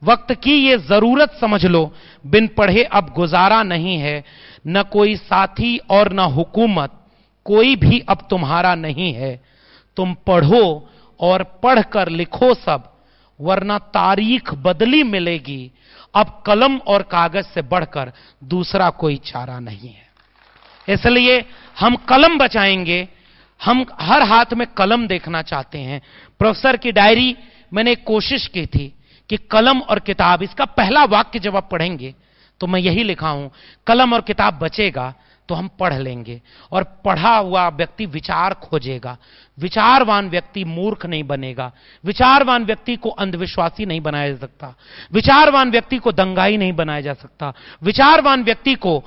वक्त की ये जरूरत समझ लो, बिन पढ़े अब गुजारा नहीं है। न कोई साथी और न हुकूमत, कोई भी अब तुम्हारा नहीं है। तुम पढ़ो और पढ़कर लिखो सब, वरना तारीख बदली मिलेगी। अब कलम और कागज से बढ़कर दूसरा कोई चारा नहीं है। इसलिए हम कलम बचाएंगे। हम हर हाथ में कलम देखना चाहते हैं। प्रोफेसर की डायरी मैंने एक कोशिश की थी कि कलम और किताब, इसका पहला वाक्य जब आप पढ़ेंगे तो मैं यही लिखा हूं, कलम और किताब बचेगा तो हम पढ़ लेंगे। और पढ़ा हुआ व्यक्ति विचार खोजेगा। विचारवान व्यक्ति मूर्ख नहीं बनेगा। विचारवान व्यक्ति को अंधविश्वासी नहीं बनाया जा सकता। विचारवान व्यक्ति को दंगाई नहीं बनाया जा सकता। विचारवान व्यक्ति को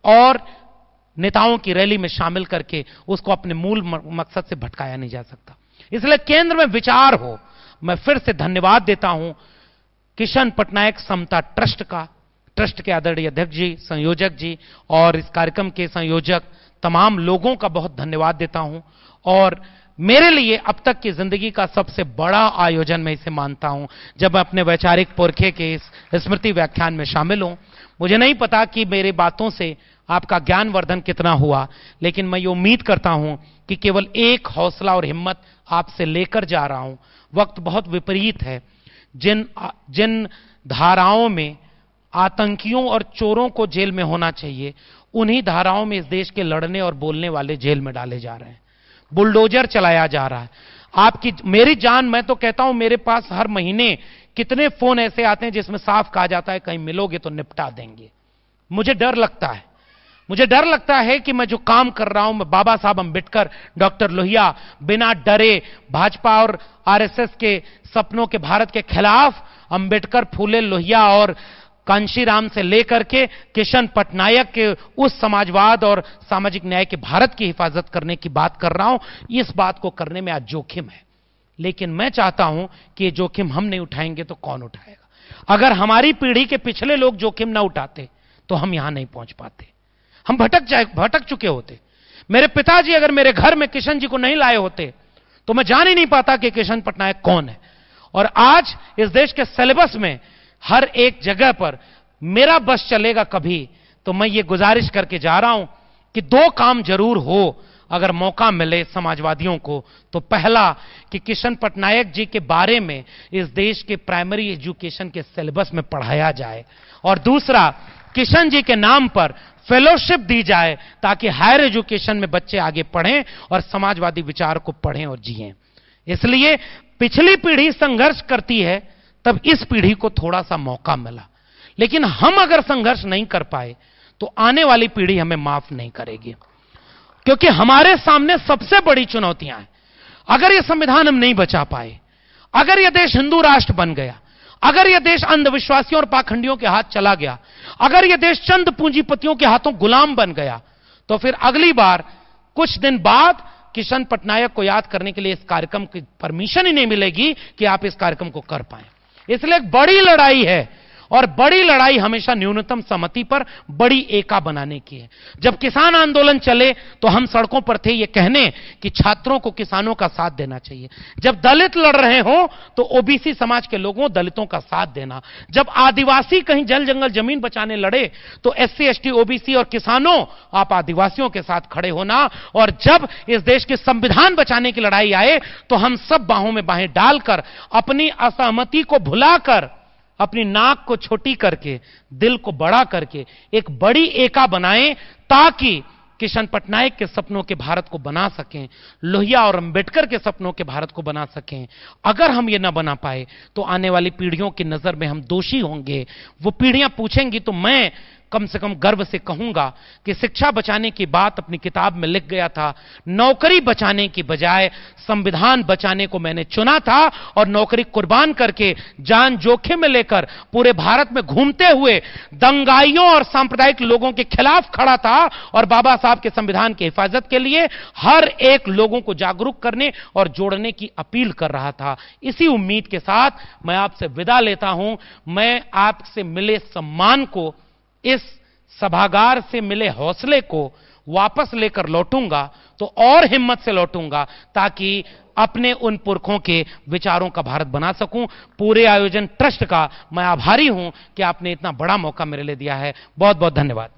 और नेताओं की रैली में शामिल करके उसको अपने मूल मकसद से भटकाया नहीं जा सकता। इसलिए केंद्र में विचार हो। मैं फिर से धन्यवाद देता हूं किशन पटनायक समता ट्रस्ट का, ट्रस्ट के आदरणीय अध्यक्ष जी, संयोजक जी और इस कार्यक्रम के संयोजक तमाम लोगों का बहुत धन्यवाद देता हूं। और मेरे लिए अब तक की जिंदगी का सबसे बड़ा आयोजन मैं इसे मानता हूं जब मैं अपने वैचारिक पुरखे के इस स्मृति व्याख्यान में शामिल हूं। मुझे नहीं पता कि मेरी बातों से आपका ज्ञानवर्धन कितना हुआ, लेकिन मैं ये उम्मीद करता हूं कि केवल एक हौसला और हिम्मत आपसे लेकर जा रहा हूं। वक्त बहुत विपरीत है। जिन धाराओं में आतंकियों और चोरों को जेल में होना चाहिए, उन्हीं धाराओं में इस देश के लड़ने और बोलने वाले जेल में डाले जा रहे हैं। बुलडोजर चलाया जा रहा है। आपकी मेरी जान, मैं तो कहता हूं मेरे पास हर महीने कितने फोन ऐसे आते हैं जिसमें साफ कहा जाता है कहीं मिलोगे तो निपटा देंगे। मुझे डर लगता है, मुझे डर लगता है कि मैं जो काम कर रहा हूं, मैं बाबा साहब अंबेडकर, डॉक्टर लोहिया, बिना डरे भाजपा और आरएसएस के सपनों के भारत के खिलाफ अंबेडकर, फूले, लोहिया और कांशीराम से लेकर के किशन पटनायक के उस समाजवाद और सामाजिक न्याय के भारत की हिफाजत करने की बात कर रहा हूं। इस बात को करने में आज जोखिम है, लेकिन मैं चाहता हूं कि ये जोखिम हम नहीं उठाएंगे तो कौन उठाएगा। अगर हमारी पीढ़ी के पिछले लोग जोखिम ना उठाते तो हम यहां नहीं पहुंच पाते, हम भटक चुके होते। मेरे पिताजी अगर मेरे घर में किशन जी को नहीं लाए होते तो मैं जान ही नहीं पाता कि किशन पटनायक कौन है। और आज इस देश के सिलेबस में हर एक जगह पर मेरा बस चलेगा कभी, तो मैं ये गुजारिश करके जा रहा हूं कि दो काम जरूर हो अगर मौका मिले समाजवादियों को। तो पहला कि किशन पटनायक जी के बारे में इस देश के प्राइमरी एजुकेशन के सिलेबस में पढ़ाया जाए, और दूसरा किशन जी के नाम पर फेलोशिप दी जाए ताकि हायर एजुकेशन में बच्चे आगे पढ़ें और समाजवादी विचार को पढ़ें और जिएं। इसलिए पिछली पीढ़ी संघर्ष करती है, तब इस पीढ़ी को थोड़ा सा मौका मिला, लेकिन हम अगर संघर्ष नहीं कर पाए तो आने वाली पीढ़ी हमें माफ नहीं करेगी, क्योंकि हमारे सामने सबसे बड़ी चुनौतियां हैं। अगर यह संविधान हम नहीं बचा पाए, अगर यह देश हिंदू राष्ट्र बन गया, अगर यह देश अंधविश्वासियों और पाखंडियों के हाथ चला गया, अगर यह देश चंद पूंजीपतियों के हाथों गुलाम बन गया, तो फिर अगली बार कुछ दिन बाद किशन पटनायक को याद करने के लिए इस कार्यक्रम की परमिशन ही नहीं मिलेगी कि आप इस कार्यक्रम को कर पाएं। इसलिए एक बड़ी लड़ाई है, और बड़ी लड़ाई हमेशा न्यूनतम सहमति पर बड़ी एका बनाने की है। जब किसान आंदोलन चले तो हम सड़कों पर थे ये कहने कि छात्रों को किसानों का साथ देना चाहिए। जब दलित लड़ रहे हो तो ओबीसी समाज के लोगों दलितों का साथ देना। जब आदिवासी कहीं जल जंगल जमीन बचाने लड़े तो एससी, एसटी, ओबीसी और किसानों आप आदिवासियों के साथ खड़े होना। और जब इस देश के संविधान बचाने की लड़ाई आए तो हम सब बाहों में बाहें डालकर अपनी असहमति को भुलाकर, अपनी नाक को छोटी करके, दिल को बड़ा करके एक बड़ी एका बनाएं, ताकि किशन पटनायक के सपनों के भारत को बना सकें, लोहिया और अंबेडकर के सपनों के भारत को बना सकें। अगर हम ये ना बना पाए तो आने वाली पीढ़ियों की नजर में हम दोषी होंगे। वो पीढ़ियां पूछेंगी तो मैं कम से कम गर्व से कहूंगा कि शिक्षा बचाने की बात अपनी किताब में लिख गया था, नौकरी बचाने की बजाय संविधान बचाने को मैंने चुना था, और नौकरी कुर्बान करके जान जोखिम में लेकर पूरे भारत में घूमते हुए दंगाइयों और सांप्रदायिक लोगों के खिलाफ खड़ा था, और बाबा साहब के संविधान की हिफाजत के लिए हर एक लोगों को जागरूक करने और जोड़ने की अपील कर रहा था। इसी उम्मीद के साथ मैं आपसे विदा लेता हूं। मैं आपसे मिले सम्मान को, इस सभागार से मिले हौसले को वापस लेकर लौटूंगा, तो और हिम्मत से लौटूंगा, ताकि अपने उन पुरखों के विचारों का भारत बना सकूं। पूरे आयोजन ट्रस्ट का मैं आभारी हूं कि आपने इतना बड़ा मौका मेरे लिए दिया है। बहुत बहुत धन्यवाद।